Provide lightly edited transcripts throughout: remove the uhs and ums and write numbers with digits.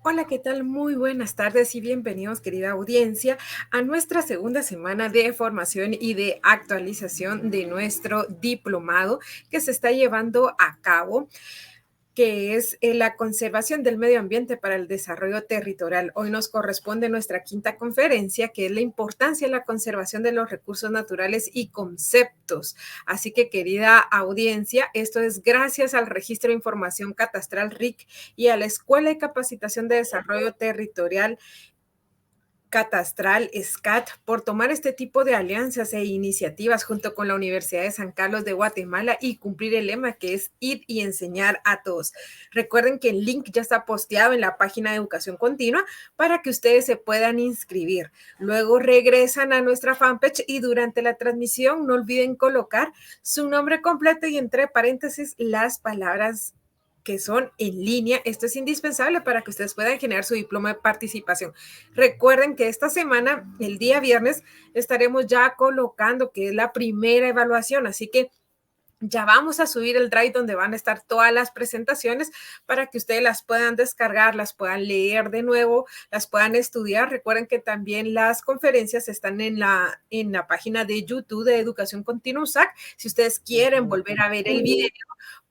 Hola, ¿qué tal? Muy buenas tardes y bienvenidos, querida audiencia, a nuestra segunda semana de formación y de actualización de nuestro diplomado que se está llevando a cabo, que es la conservación del medio ambiente para el desarrollo territorial. Hoy nos corresponde nuestra quinta conferencia, que es la importancia de la conservación de los recursos naturales y conceptos. Así que, querida audiencia, esto es gracias al Registro de Información Catastral RIC y a la Escuela de Capacitación de Desarrollo Territorial Catastral, SCAT, por tomar este tipo de alianzas e iniciativas junto con la Universidad de San Carlos de Guatemala y cumplir el lema que es ir y enseñar a todos. Recuerden que el link ya está posteado en la página de Educación Continua para que ustedes se puedan inscribir. Luego regresan a nuestra fanpage y durante la transmisión no olviden colocar su nombre completo y entre paréntesis las palabras que son en línea. Esto es indispensable para que ustedes puedan generar su diploma de participación. Recuerden que esta semana, el día viernes, estaremos ya colocando que es la primera evaluación, así que ya vamos a subir el drive donde van a estar todas las presentaciones para que ustedes las puedan descargar, las puedan leer de nuevo, las puedan estudiar. Recuerden que también las conferencias están en la página de YouTube de Educación Continua USAC. Si ustedes quieren volver a ver el video,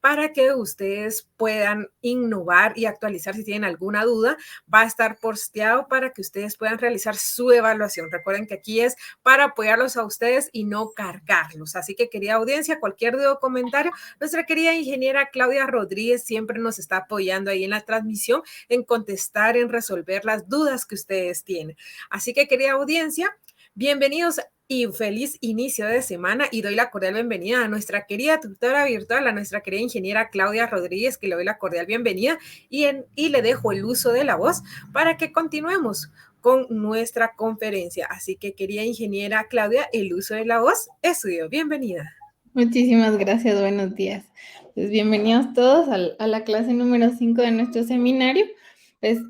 para que ustedes puedan innovar y actualizar si tienen alguna duda, va a estar posteado para que ustedes puedan realizar su evaluación. Recuerden que aquí es para apoyarlos a ustedes y no cargarlos. Así que, querida audiencia, cualquier duda o comentario, nuestra querida ingeniera Claudia Rodríguez siempre nos está apoyando ahí en la transmisión en contestar, en resolver las dudas que ustedes tienen. Así que, querida audiencia, bienvenidos y feliz inicio de semana y doy la cordial bienvenida a nuestra querida tutora virtual, a nuestra querida ingeniera Claudia Rodríguez, que le doy la cordial bienvenida y le dejo el uso de la voz para que continuemos con nuestra conferencia. Así que, querida ingeniera Claudia, el uso de la voz es suyo. Bienvenida. Muchísimas gracias, buenos días. Pues bienvenidos todos a la clase número 5 de nuestro seminario. Pues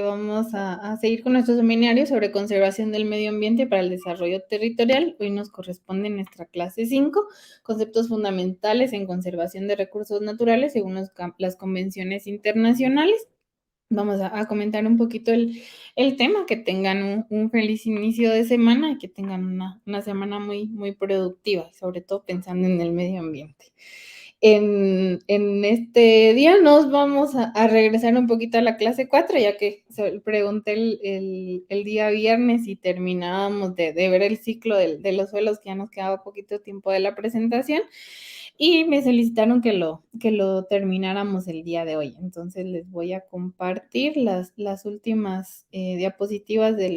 vamos a seguir con nuestro seminario sobre conservación del medio ambiente para el desarrollo territorial. Hoy nos corresponde nuestra clase 5, conceptos fundamentales en conservación de recursos naturales según las convenciones internacionales. Vamos a comentar un poquito el tema, que tengan un feliz inicio de semana y que tengan una semana muy, muy productiva, sobre todo pensando en el medio ambiente. En este día nos vamos a regresar un poquito a la clase 4, ya que pregunté el día viernes y terminábamos de ver el ciclo de los suelos, que ya nos quedaba poquito tiempo de la presentación, y me solicitaron que lo termináramos el día de hoy. Entonces les voy a compartir las últimas diapositivas de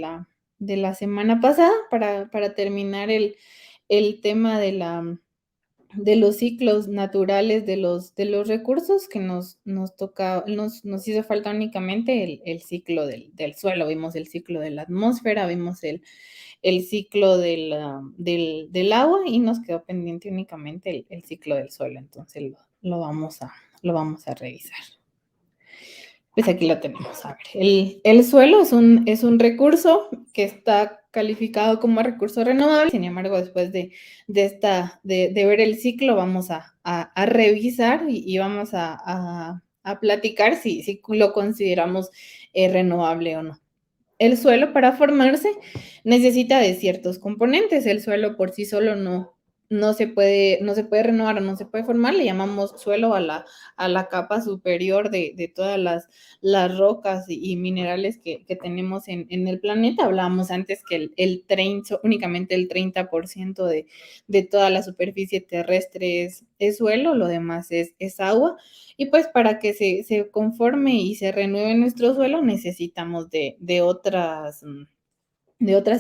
la semana pasada para terminar el tema de los ciclos naturales de los recursos, que nos hizo falta únicamente el ciclo del suelo. Vimos el ciclo de la atmósfera, vimos el ciclo del agua, y nos quedó pendiente únicamente el ciclo del suelo. Entonces lo vamos a revisar. Pues aquí lo tenemos. A ver, el suelo es un recurso que está calificado como recurso renovable. Sin embargo, después de ver el ciclo, vamos a revisar y vamos a platicar si lo consideramos renovable o no. El suelo, para formarse, necesita de ciertos componentes. El suelo por sí solo no se puede renovar, no se puede formar. Le llamamos suelo a la capa superior de todas las rocas y minerales que tenemos en el planeta. Hablábamos antes que únicamente el 30% de toda la superficie terrestre es suelo, lo demás es agua. Y pues para que se conforme y se renueve nuestro suelo, necesitamos de otras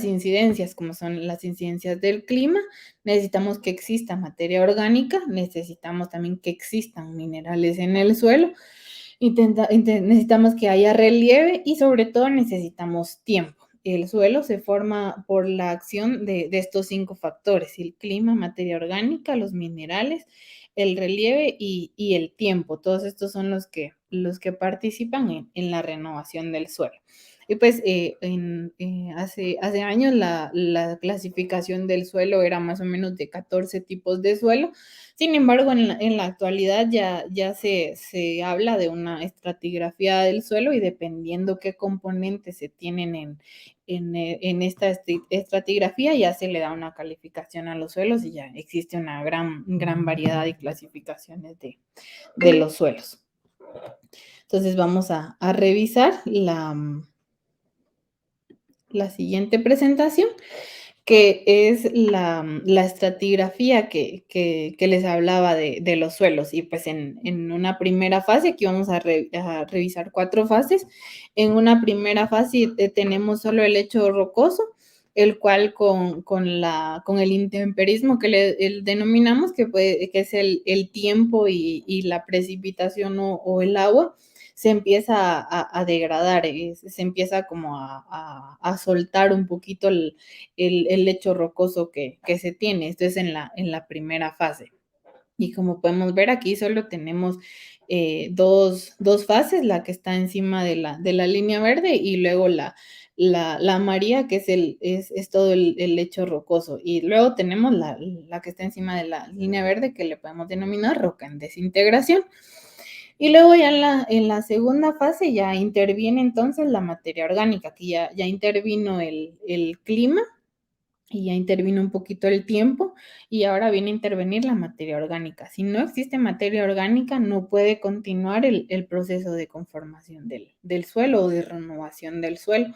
incidencias, como son las incidencias del clima. Necesitamos que exista materia orgánica, necesitamos también que existan minerales en el suelo, necesitamos que haya relieve, y sobre todo necesitamos tiempo. El suelo se forma por la acción de estos 5 factores: el clima, materia orgánica, los minerales, el relieve y el tiempo. Todos estos son los que los que participan en la renovación del suelo. Y pues hace años la clasificación del suelo era más o menos de 14 tipos de suelo. Sin embargo, en la actualidad ya se habla de una estratigrafía del suelo y dependiendo qué componentes se tienen en esta estratigrafía ya se le da una calificación a los suelos y ya existe una gran variedad de clasificaciones de los suelos. Entonces vamos a revisar la siguiente presentación, que es la estratigrafía que les hablaba de los suelos. Y pues en una primera fase, aquí vamos a revisar 4 fases. En una primera fase tenemos solo el lecho rocoso, el cual con el intemperismo que le denominamos, que es el tiempo y la precipitación o el agua, se empieza a degradar, se empieza como a soltar un poquito el lecho rocoso que se tiene. Esto es en la primera fase. Y como podemos ver aquí, solo tenemos dos fases, la que está encima de la línea verde y luego la amarilla, que es todo el lecho rocoso. Y luego tenemos la que está encima de la línea verde, que le podemos denominar roca en desintegración. Y luego ya en la segunda fase ya interviene entonces la materia orgánica, aquí ya intervino el clima y ya intervino un poquito el tiempo y ahora viene a intervenir la materia orgánica. Si no existe materia orgánica, no puede continuar el proceso de conformación del suelo o de renovación del suelo.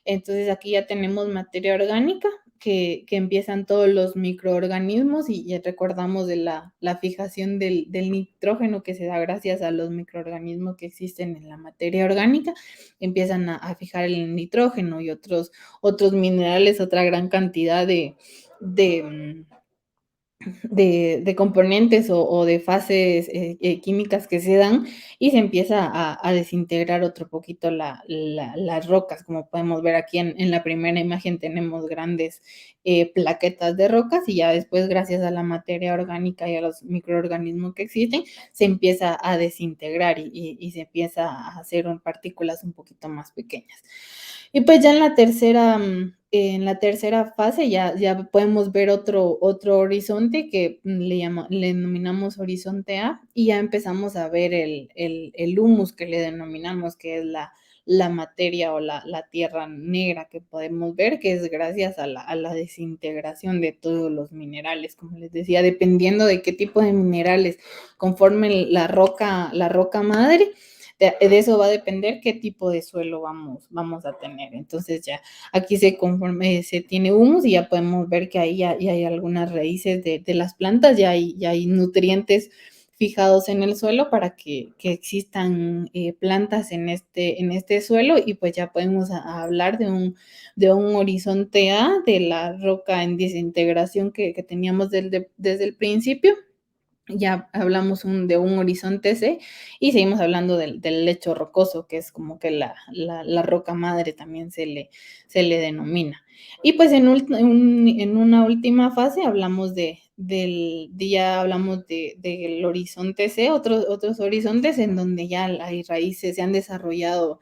Entonces aquí ya tenemos materia orgánica que empiezan todos los microorganismos y ya recordamos de la fijación del nitrógeno que se da gracias a los microorganismos que existen en la materia orgánica, empiezan a fijar el nitrógeno y otros minerales, otra gran cantidad de componentes o de fases químicas que se dan y se empieza a desintegrar otro poquito las rocas. Como podemos ver aquí en la primera imagen tenemos grandes plaquetas de rocas y ya después, gracias a la materia orgánica y a los microorganismos que existen, se empieza a desintegrar y se empieza a hacer partículas un poquito más pequeñas. Y pues ya en la tercera fase ya podemos ver otro horizonte que le denominamos horizonte A y ya empezamos a ver el humus que le denominamos, que es la materia o la tierra negra que podemos ver, que es gracias a la desintegración de todos los minerales. Como les decía, dependiendo de qué tipo de minerales conformen la roca madre, de eso va a depender qué tipo de suelo vamos a tener. Entonces ya aquí se tiene humus y ya podemos ver que ahí ya hay algunas raíces de las plantas, ya hay nutrientes fijados en el suelo para que existan plantas en este suelo y pues ya podemos hablar de un horizonte A, de la roca en desintegración que teníamos desde el principio. Ya hablamos de un horizonte C y seguimos hablando del lecho rocoso, que es como que la roca madre también se le denomina. Y pues en una última fase hablamos ya hablamos del horizonte C, otros horizontes en donde ya hay raíces, se han desarrollado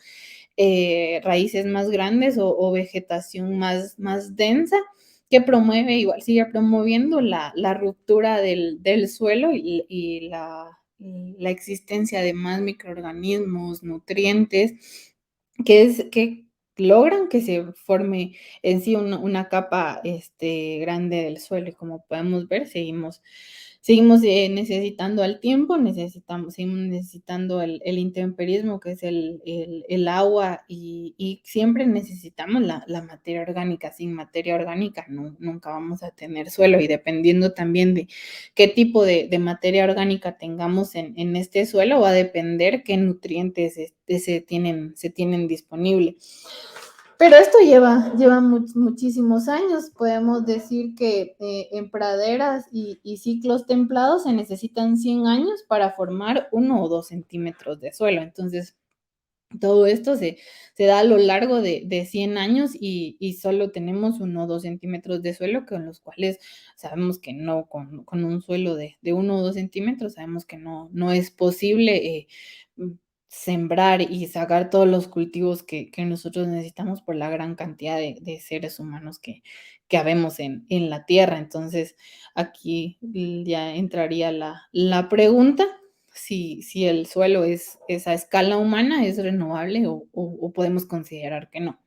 raíces más grandes o vegetación más densa que promueve, igual sigue promoviendo la ruptura del suelo y la existencia de más microorganismos, nutrientes, que logran que se forme en sí una capa grande del suelo. Y como podemos ver, seguimos necesitando al tiempo, seguimos necesitando el intemperismo, que es el agua, y siempre necesitamos la materia orgánica. Sin materia orgánica nunca vamos a tener suelo, y dependiendo también de qué tipo de materia orgánica tengamos en este suelo, va a depender qué nutrientes se tienen disponibles. Pero esto lleva muchísimos años. Podemos decir que en praderas y ciclos templados se necesitan 100 años para formar 1 o 2 centímetros de suelo. Entonces, todo esto se da a lo largo de 100 años y solo tenemos 1 o 2 centímetros de suelo, con los cuales sabemos que no, con un suelo de 1 o 2 centímetros, sabemos que no es posible sembrar y sacar todos los cultivos que nosotros necesitamos por la gran cantidad de seres humanos que habemos en la tierra. Entonces, aquí ya entraría la pregunta si el suelo es a escala humana, es renovable o podemos considerar que no.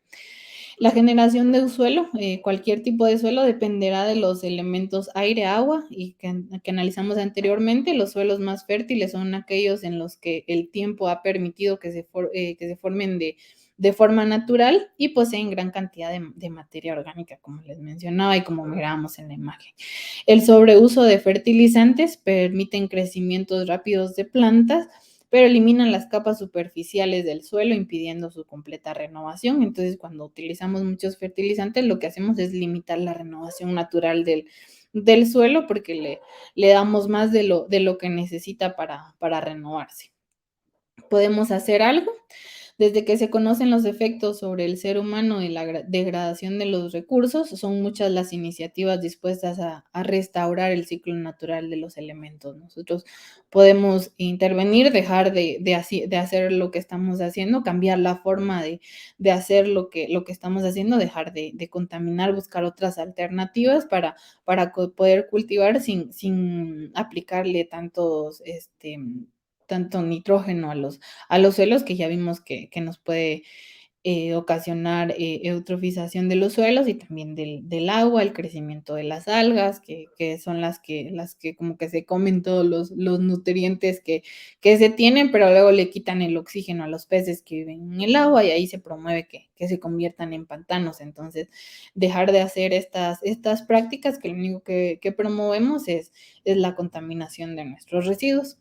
La generación de un suelo, cualquier tipo de suelo, dependerá de los elementos aire, agua y que analizamos anteriormente. Los suelos más fértiles son aquellos en los que el tiempo ha permitido que se formen de forma natural y poseen gran cantidad de materia orgánica, como les mencionaba y como mirábamos en la imagen. El sobreuso de fertilizantes permiten crecimientos rápidos de plantas, pero eliminan las capas superficiales del suelo, impidiendo su completa renovación. Entonces, cuando utilizamos muchos fertilizantes, lo que hacemos es limitar la renovación natural del suelo porque le damos más de lo que necesita para renovarse. ¿Podemos hacer algo? Desde que se conocen los efectos sobre el ser humano y la degradación de los recursos, son muchas las iniciativas dispuestas a restaurar el ciclo natural de los elementos. Nosotros podemos intervenir, dejar de hacer lo que estamos haciendo, cambiar la forma de hacer lo que estamos haciendo, dejar de contaminar, buscar otras alternativas para poder cultivar sin aplicarle tanto nitrógeno a los suelos, que ya vimos que nos puede ocasionar eutrofización de los suelos y también del agua, el crecimiento de las algas, que son las que como que se comen todos los nutrientes que se tienen, pero luego le quitan el oxígeno a los peces que viven en el agua y ahí se promueve que se conviertan en pantanos. Entonces, dejar de hacer estas prácticas que lo único que promovemos es la contaminación de nuestros residuos.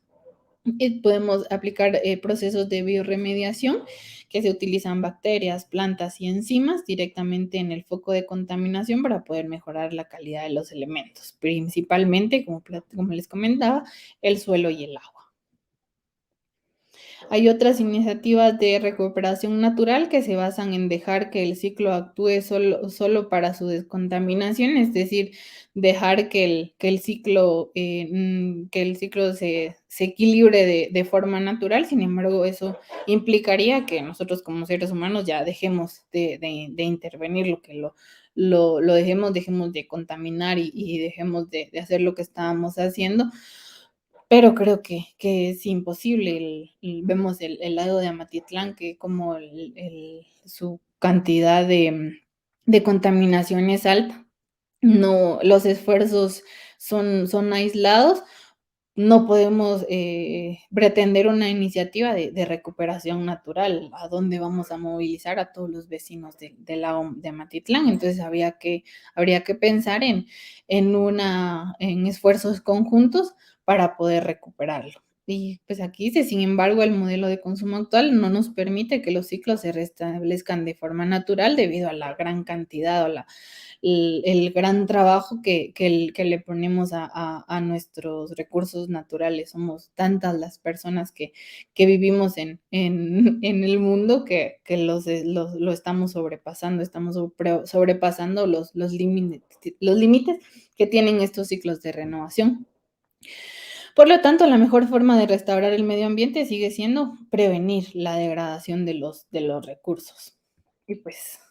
Podemos aplicar procesos de bioremediación que se utilizan bacterias, plantas y enzimas directamente en el foco de contaminación para poder mejorar la calidad de los elementos, principalmente, como les comentaba, el suelo y el agua. Hay otras iniciativas de recuperación natural que se basan en dejar que el ciclo actúe solo para su descontaminación, es decir, dejar que el ciclo se equilibre de forma natural. Sin embargo, eso implicaría que nosotros como seres humanos ya dejemos de intervenir, lo dejemos de contaminar y dejemos de hacer lo que estábamos haciendo, pero creo que es imposible. Vemos el lago de Amatitlán, que como su cantidad de contaminación es alta. No, los esfuerzos son aislados. No podemos pretender una iniciativa de recuperación natural. ¿A dónde vamos a movilizar a todos los vecinos del lago de Amatitlán? Entonces habría que pensar en esfuerzos conjuntos para poder recuperarlo. Y pues aquí dice, sin embargo, el modelo de consumo actual no nos permite que los ciclos se restablezcan de forma natural debido a la gran cantidad o el gran trabajo que le ponemos a nuestros recursos naturales. Somos tantas las personas que vivimos en el mundo que lo estamos sobrepasando, sobrepasando los límites que tienen estos ciclos de renovación. Por lo tanto, la mejor forma de restaurar el medio ambiente sigue siendo prevenir la degradación de los recursos. Y pues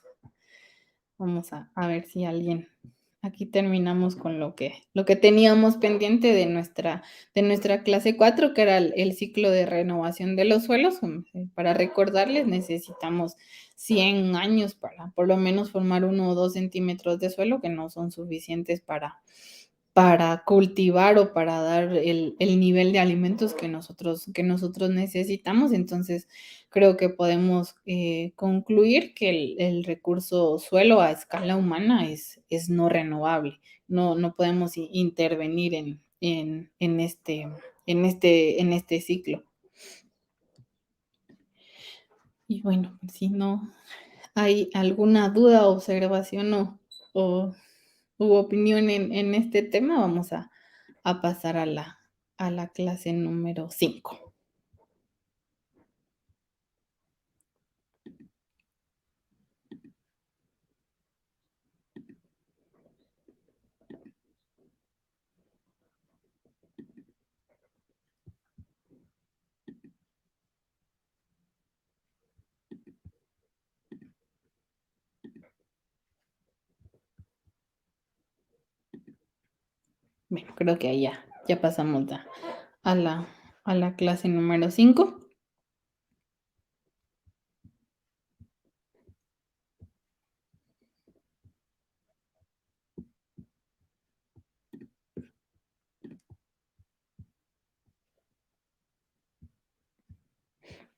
vamos a ver si alguien, aquí terminamos con lo que teníamos pendiente de nuestra clase 4, que era el ciclo de renovación de los suelos. Para recordarles, necesitamos 100 años para por lo menos formar 1 o 2 centímetros de suelo, que no son suficientes para cultivar o para dar el nivel de alimentos que nosotros necesitamos. Entonces, creo que podemos concluir que el recurso suelo a escala humana es no renovable. No podemos intervenir en este ciclo. Y bueno, si no hay alguna duda, observación o u opinión en este tema, vamos a pasar a la clase número 5. Bueno, creo que ahí ya pasamos a la, a la clase número 5.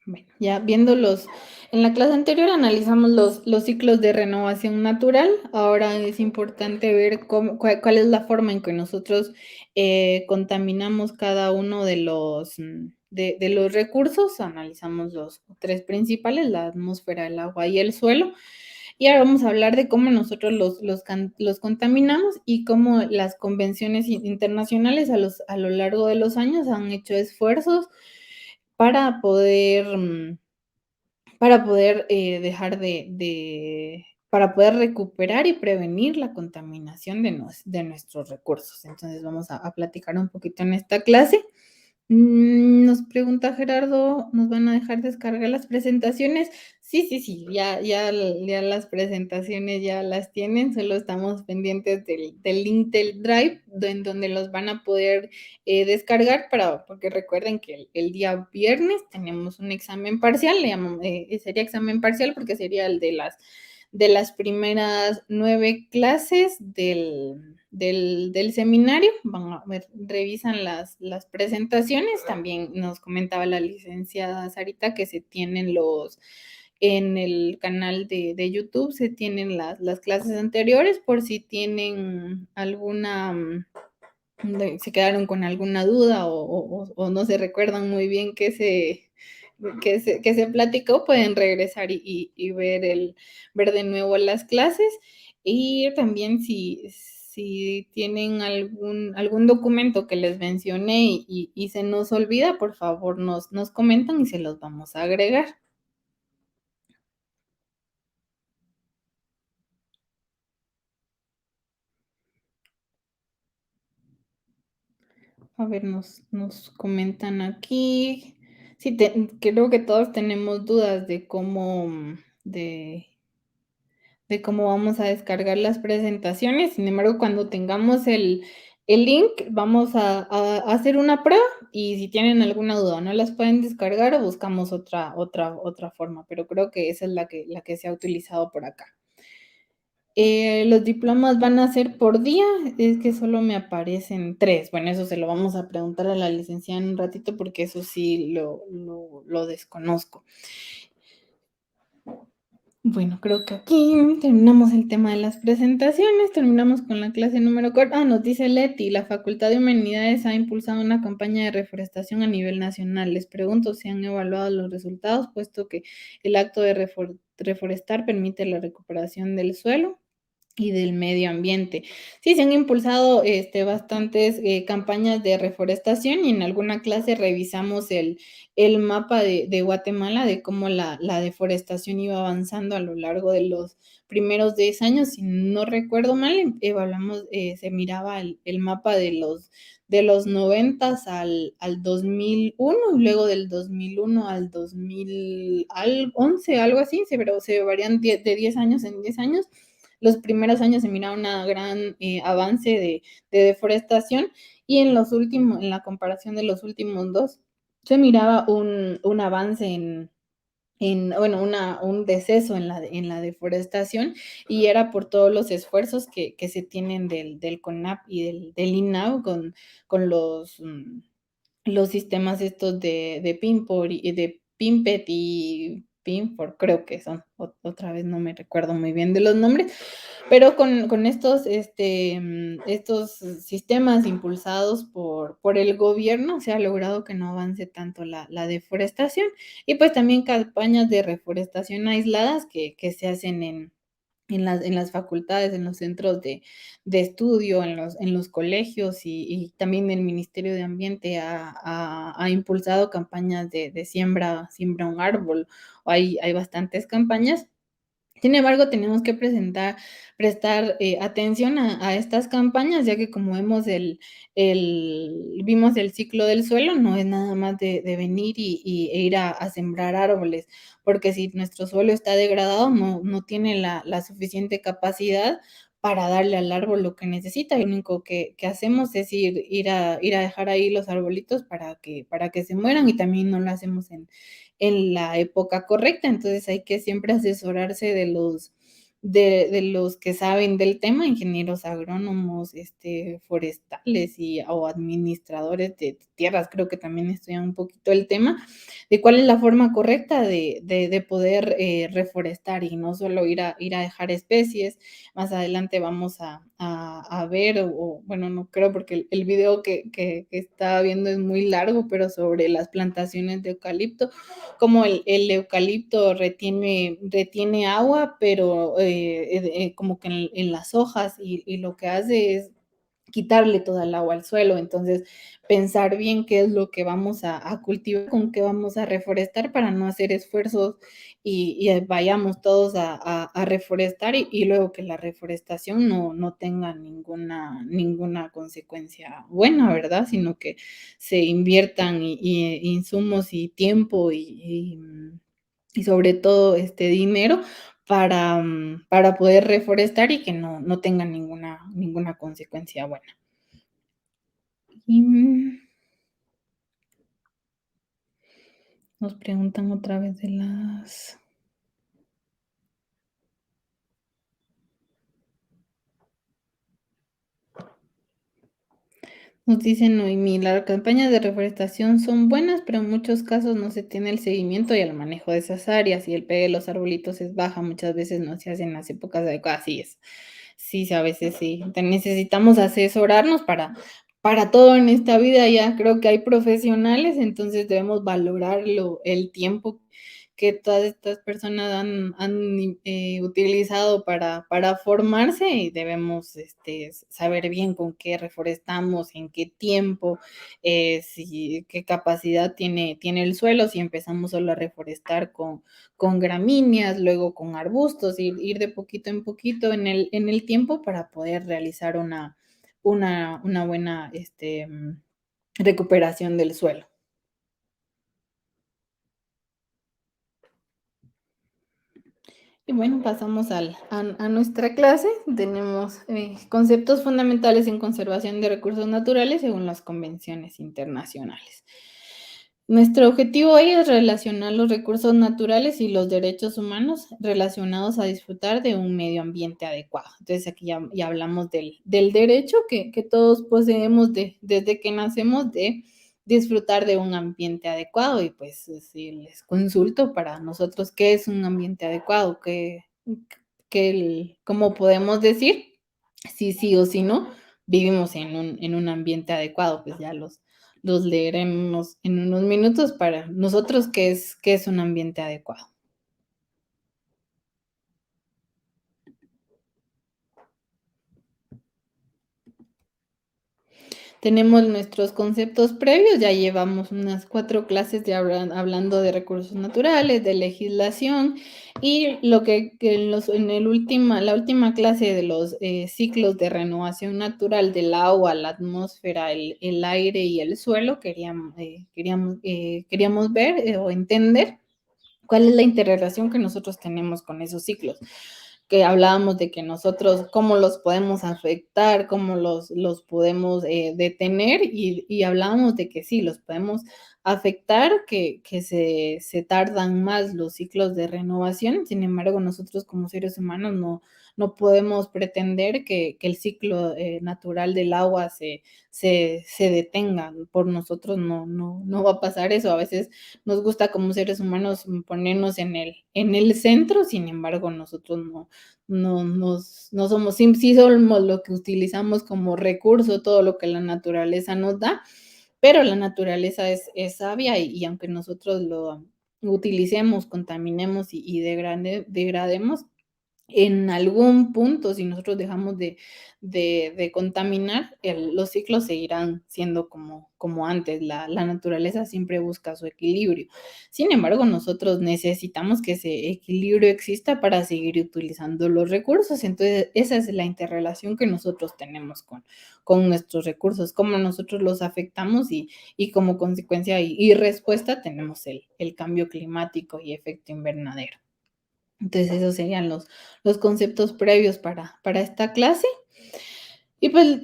Bueno, ya viéndolos, en la clase anterior analizamos los ciclos de renovación natural. Ahora es importante ver cuál es la forma en que nosotros contaminamos cada uno de los recursos. Analizamos los tres principales, la atmósfera, el agua y el suelo. Y ahora vamos a hablar de cómo nosotros los contaminamos y cómo las convenciones internacionales a lo largo de los años han hecho esfuerzos para poder, dejar para poder recuperar y prevenir la contaminación de nuestros recursos. Entonces vamos a platicar un poquito en esta clase. Nos pregunta Gerardo, ¿nos van a dejar descargar las presentaciones? Sí, sí, sí, ya las presentaciones ya las tienen, solo estamos pendientes del link del Drive, en donde los van a poder descargar, porque recuerden que el día viernes tenemos un examen parcial, sería examen parcial porque sería el de las primeras 9 clases del seminario. Van a ver, revisan las presentaciones. También nos comentaba la licenciada Sarita que se tienen en el canal de YouTube, se tienen las clases anteriores por si tienen alguna, se quedaron con alguna duda o no se recuerdan muy bien que se platicó, pueden regresar y ver de nuevo las clases. Y también si tienen algún documento que les mencioné y se nos olvida, por favor nos comentan y se los vamos a agregar. A ver, nos comentan aquí. Sí, creo que todos tenemos dudas de cómo vamos a descargar las presentaciones. Sin embargo, cuando tengamos el link, vamos a hacer una prueba y si tienen alguna duda, no las pueden descargar o buscamos otra forma, pero creo que esa es la que se ha utilizado por acá. Los diplomas van a ser por día, es que solo me aparecen 3. Bueno, eso se lo vamos a preguntar a la licenciada en un ratito porque eso sí lo desconozco. Bueno, creo que aquí terminamos el tema de las presentaciones, terminamos con la clase número 4. Nos dice Leti, la Facultad de Humanidades ha impulsado una campaña de reforestación a nivel nacional. Les pregunto si han evaluado los resultados, puesto que el acto de reforestar permite la recuperación del suelo y del medio ambiente. Sí, se han impulsado bastantes campañas de reforestación y en alguna clase revisamos el mapa de Guatemala de cómo la deforestación iba avanzando a lo largo de los primeros 10 años. Si no recuerdo mal, se miraba el mapa de los 90 al 2001, y luego del 2001 al 2011, algo así, pero se varían de 10 años en 10 años. Los primeros años se miraba un gran avance de deforestación y en la comparación de los últimos 2, se miraba un avance bueno, un deceso en la deforestación y era por todos los esfuerzos que se tienen del CONAP y del INAO con los sistemas estos de PIMPET y PIMFOR, creo que son, otra vez no me recuerdo muy bien de los nombres, pero con estos sistemas impulsados por el gobierno se ha logrado que no avance tanto la deforestación y pues también campañas de reforestación aisladas que se hacen en las facultades, en los centros de estudio, en los colegios y también el Ministerio de Ambiente ha impulsado campañas de siembra un árbol. Hay bastantes campañas. Sin embargo, tenemos que prestar atención a estas campañas, ya que como vimos el ciclo del suelo, no es nada más de venir e ir a sembrar árboles, porque si nuestro suelo está degradado, no tiene la suficiente capacidad para darle al árbol lo que necesita. Y lo único que hacemos es ir a dejar ahí los arbolitos para que se mueran, y también no lo hacemos en la época correcta. Entonces hay que siempre asesorarse de los que saben del tema, ingenieros agrónomos, forestales o administradores de tierras, creo que también estudian un poquito el tema, de cuál es la forma correcta de poder reforestar, y no solo ir a dejar especies. Más adelante vamos a ver, bueno, no creo, porque el video que estaba viendo es muy largo, pero sobre las plantaciones de eucalipto, como el eucalipto retiene agua, pero como que en las hojas, y lo que hace es quitarle toda el agua al suelo. Entonces, pensar bien qué es lo que vamos a cultivar, con qué vamos a reforestar, para no hacer esfuerzos y vayamos todos a reforestar, y luego que la reforestación no tenga ninguna consecuencia buena, ¿verdad? Sino que se inviertan insumos y tiempo y sobre todo dinero para poder reforestar, y que no tenga ninguna consecuencia buena. Y nos preguntan otra vez de las... Nos dice Noemí, las campañas de reforestación son buenas, pero en muchos casos no se tiene el seguimiento y el manejo de esas áreas, y el pegue de los arbolitos es baja, muchas veces no se hace en las épocas adecuadas. Así es. Sí, a veces sí. Necesitamos asesorarnos para todo en esta vida. Ya creo que hay profesionales, entonces debemos valorarlo, el tiempo que todas estas personas han utilizado para formarse, y debemos saber bien con qué reforestamos, en qué tiempo, qué capacidad tiene el suelo, si empezamos solo a reforestar con gramíneas, luego con arbustos, ir de poquito en poquito en el tiempo, para poder realizar una buena recuperación del suelo. Y bueno, pasamos a nuestra clase. Tenemos conceptos fundamentales en conservación de recursos naturales según las convenciones internacionales. Nuestro objetivo hoy es relacionar los recursos naturales y los derechos humanos relacionados a disfrutar de un medio ambiente adecuado. Entonces aquí ya hablamos del derecho que todos poseemos desde que nacemos, de disfrutar de un ambiente adecuado. Y pues si les consulto para nosotros qué es un ambiente adecuado, cómo podemos decir si sí o si no vivimos en un ambiente adecuado. Pues ya los leeré en unos minutos. Para nosotros qué es un ambiente adecuado. Tenemos nuestros conceptos previos, ya llevamos unas 4 clases hablando de recursos naturales, de legislación, y lo que la última clase de los ciclos de renovación natural del agua, la atmósfera, el aire y el suelo, queríamos ver o entender cuál es la interrelación que nosotros tenemos con esos ciclos, que hablábamos de que nosotros cómo los podemos afectar, cómo los podemos detener, y hablábamos de que sí, los podemos afectar, que se tardan más los ciclos de renovación. Sin embargo, nosotros como seres humanos no podemos pretender que el ciclo natural del agua se detenga. Por nosotros no va a pasar eso. A veces nos gusta como seres humanos ponernos en el centro. Sin embargo, nosotros no somos, sí somos lo que utilizamos como recurso, todo lo que la naturaleza nos da, pero la naturaleza es sabia, y aunque nosotros lo utilicemos, contaminemos y degrademos, en algún punto, si nosotros dejamos de contaminar, los ciclos seguirán siendo como antes. La naturaleza siempre busca su equilibrio. Sin embargo, nosotros necesitamos que ese equilibrio exista para seguir utilizando los recursos. Entonces, esa es la interrelación que nosotros tenemos con nuestros recursos, cómo nosotros los afectamos, y como consecuencia y respuesta tenemos el cambio climático y efecto invernadero. Entonces, esos serían los conceptos previos para esta clase. Y pues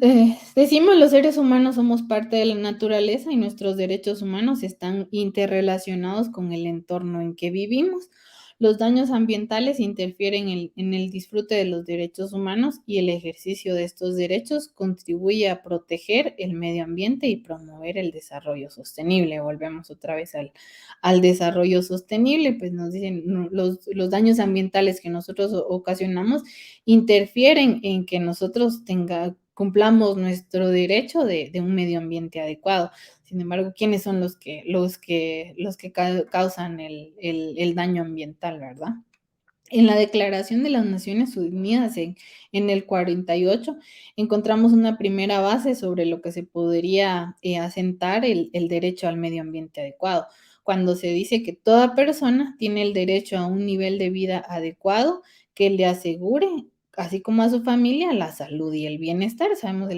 decimos, los seres humanos somos parte de la naturaleza y nuestros derechos humanos están interrelacionados con el entorno en que vivimos. Los daños ambientales interfieren en el disfrute de los derechos humanos y el ejercicio de estos derechos contribuye a proteger el medio ambiente y promover el desarrollo sostenible. Volvemos otra vez al desarrollo sostenible, pues nos dicen los daños ambientales que nosotros ocasionamos interfieren en que nosotros cumplamos nuestro derecho de un medio ambiente adecuado. Sin embargo, ¿quiénes son los que causan el daño ambiental, verdad? En la Declaración de las Naciones Unidas en el 48 encontramos una primera base sobre lo que se podría asentar el derecho al medio ambiente adecuado, cuando se dice que toda persona tiene el derecho a un nivel de vida adecuado que le asegure, así como a su familia, la salud y el bienestar. Sabemos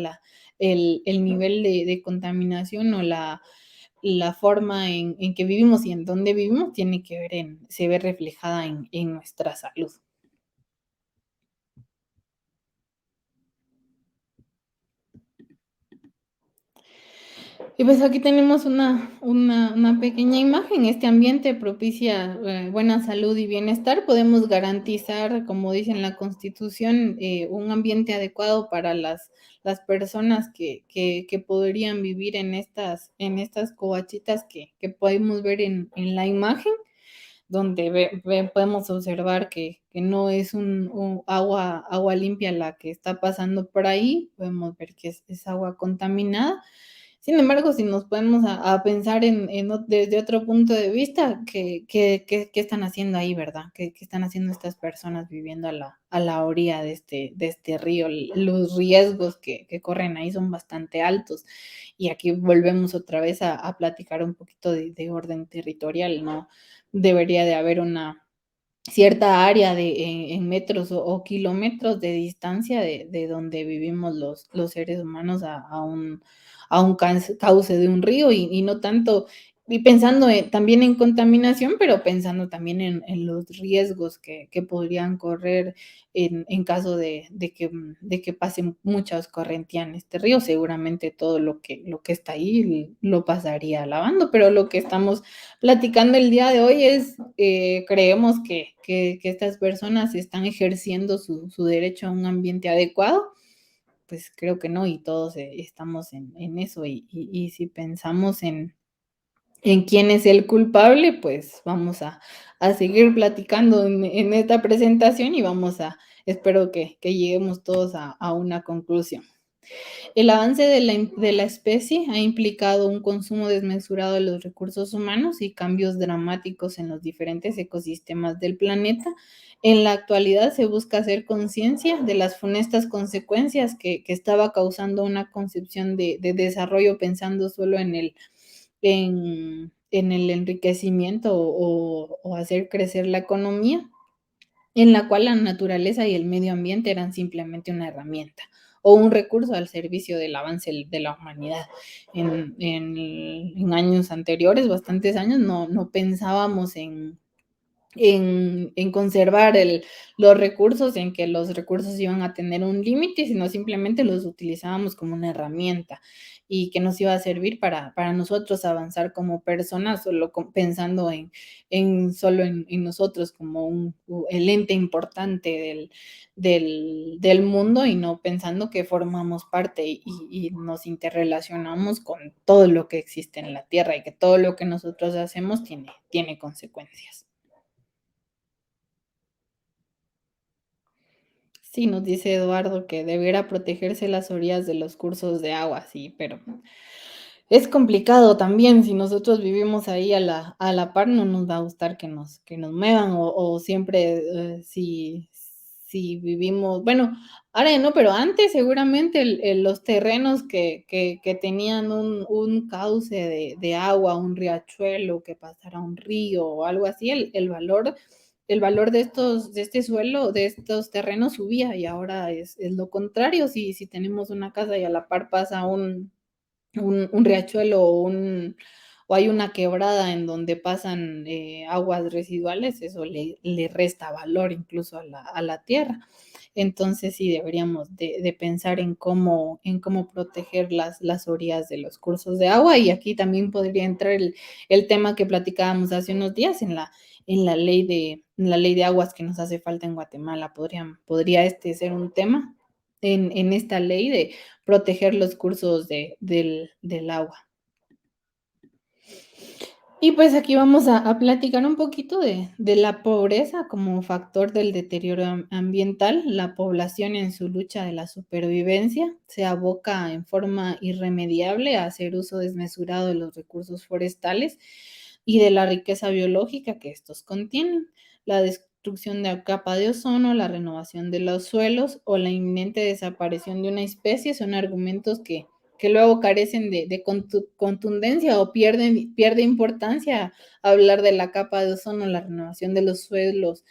el nivel de contaminación o la forma en que vivimos y en dónde vivimos tiene que ver se ve reflejada en nuestra salud. Y pues aquí tenemos una pequeña imagen. Este ambiente propicia buena salud y bienestar. Podemos garantizar, como dice en la Constitución, un ambiente adecuado para las personas que podrían vivir en estas covachitas que podemos ver en la imagen, donde podemos observar que no es un agua limpia la que está pasando por ahí. Podemos ver que es agua contaminada. Sin embargo, si nos ponemos a pensar desde otro punto de vista, ¿qué están haciendo ahí, verdad? ¿Qué están haciendo estas personas viviendo a la orilla de este río? Los riesgos que corren ahí son bastante altos. Y aquí volvemos otra vez a platicar un poquito de orden territorial, ¿no? Debería de haber una cierta área en metros o kilómetros de distancia de donde vivimos los seres humanos a un cauce de un río y no tanto, y pensando también en contaminación, pero pensando también en los riesgos que podrían correr en caso de que pasen muchas corrientes en este río. Seguramente todo lo que está ahí lo pasaría lavando, pero lo que estamos platicando el día de hoy es, creemos que estas personas están ejerciendo su derecho a un ambiente adecuado. Pues creo que no, y todos estamos en eso, y si pensamos en quién es el culpable, pues vamos a seguir platicando en esta presentación y espero que lleguemos todos a una conclusión. El avance de la especie ha implicado un consumo desmesurado de los recursos humanos y cambios dramáticos en los diferentes ecosistemas del planeta. En la actualidad se busca hacer conciencia de las funestas consecuencias que estaba causando una concepción de desarrollo pensando solo en el enriquecimiento o hacer crecer la economía, en la cual la naturaleza y el medio ambiente eran simplemente una herramienta o un recurso al servicio del avance de la humanidad. En años anteriores, bastantes años, no pensábamos en conservar los recursos, en que los recursos iban a tener un límite, sino simplemente los utilizábamos como una herramienta y que nos iba a servir para nosotros avanzar como personas, solo pensando solo en nosotros como el ente importante del mundo, y no pensando que formamos parte y nos interrelacionamos con todo lo que existe en la Tierra y que todo lo que nosotros hacemos tiene consecuencias. Sí, nos dice Eduardo que debiera protegerse las orillas de los cursos de agua, sí, pero es complicado también. Si nosotros vivimos ahí a la par, no nos va a gustar que nos muevan, o siempre, si vivimos, bueno, ahora ya no, pero antes seguramente los terrenos que tenían un cauce de agua, un riachuelo, que pasara un río o algo así, el valor de este suelo, de estos terrenos subía, y ahora es lo contrario. Si tenemos una casa y a la par pasa un riachuelo hay una quebrada en donde pasan aguas residuales, eso le resta valor incluso a la tierra. Entonces sí deberíamos de pensar en cómo proteger las orillas de los cursos de agua, y aquí también podría entrar el tema que platicábamos hace unos días en la ley de aguas que nos hace falta en Guatemala. Podría este ser un tema en esta ley de proteger los cursos del agua. Y pues aquí vamos a platicar un poquito de la pobreza como factor del deterioro ambiental. La población en su lucha de la supervivencia se aboca en forma irremediable a hacer uso desmesurado de los recursos forestales y de la riqueza biológica que estos contienen. La destrucción de la capa de ozono, la renovación de los suelos o la inminente desaparición de una especie son argumentos que luego carecen de contundencia o pierde importancia hablar de la capa de ozono, la renovación de los suelos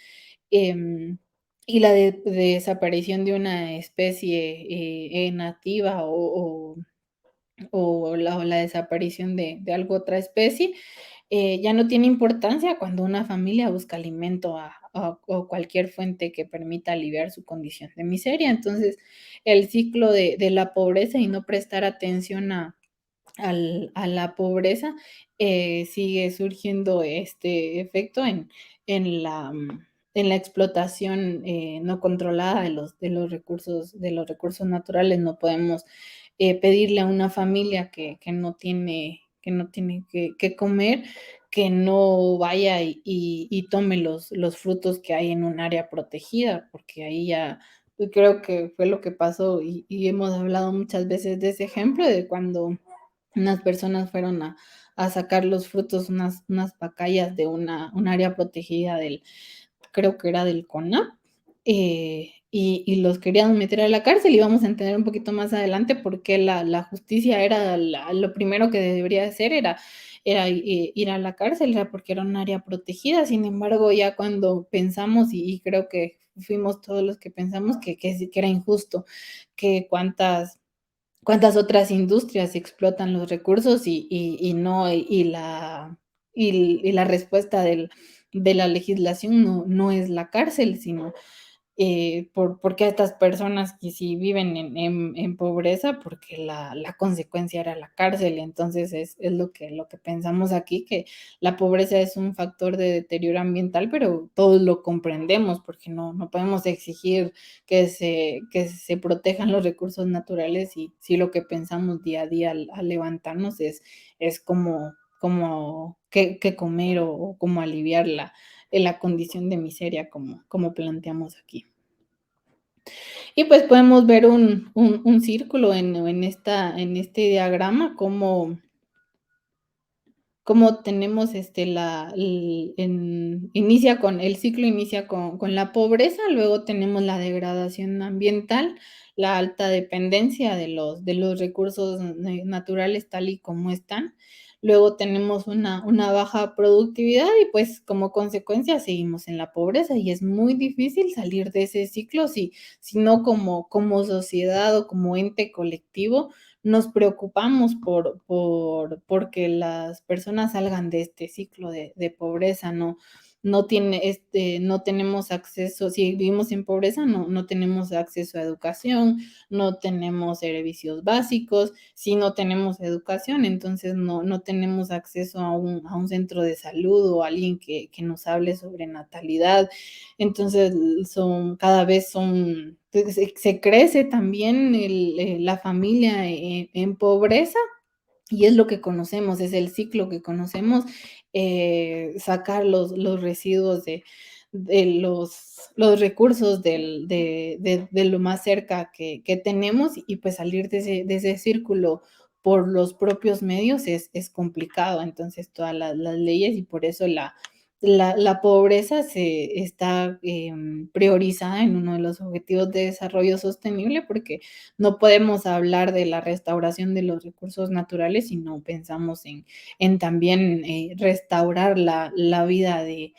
y la desaparición de una especie nativa o la desaparición de algo otra especie. Ya no tiene importancia cuando una familia busca alimento o cualquier fuente que permita aliviar su condición de miseria. Entonces, el ciclo de la pobreza y no prestar atención a la pobreza sigue surgiendo este efecto en la, en la explotación no controlada de los recursos naturales. No podemos pedirle a una familia que no tiene que comer, que no vaya y tome los frutos que hay en un área protegida, porque ahí ya creo que fue lo que pasó y hemos hablado muchas veces de ese ejemplo de cuando unas personas fueron a sacar los frutos, unas pacayas de un área protegida creo que era del CONAP, y los querían meter a la cárcel, y vamos a entender un poquito más adelante por qué la justicia era lo primero que debería hacer era ir a la cárcel, era porque era un área protegida. Sin embargo, ya cuando pensamos, y creo que fuimos todos los que pensamos que era injusto, que cuántas otras industrias explotan los recursos y la respuesta de la legislación no es la cárcel, sino porque a estas personas que sí viven en pobreza, porque la consecuencia era la cárcel. Entonces es lo que pensamos aquí, que la pobreza es un factor de deterioro ambiental, pero todos lo comprendemos, porque no podemos exigir que se protejan los recursos naturales si lo que pensamos día a día al levantarnos es como qué comer o cómo aliviar la condición de miseria como planteamos aquí. Y pues podemos ver un círculo en este diagrama, como tenemos el ciclo inicia con la pobreza, luego tenemos la degradación ambiental, la alta dependencia de los recursos naturales tal y como están. Luego tenemos una baja productividad y pues como consecuencia seguimos en la pobreza, y es muy difícil salir de ese ciclo si no como sociedad o como ente colectivo nos preocupamos porque las personas salgan de este ciclo de pobreza. No tenemos acceso, si vivimos en pobreza, no tenemos acceso a educación, no tenemos servicios básicos. Si no tenemos educación, entonces no tenemos acceso a un centro de salud o a alguien que nos hable sobre natalidad. Entonces cada vez se crece también la familia en pobreza, y es lo que conocemos, es el ciclo que conocemos. Sacar los residuos de los recursos de lo más cerca que tenemos, y pues salir de ese círculo por los propios medios es complicado. Entonces todas las leyes, y por eso la pobreza se está priorizada en uno de los objetivos de desarrollo sostenible, porque no podemos hablar de la restauración de los recursos naturales si no pensamos en también restaurar la vida de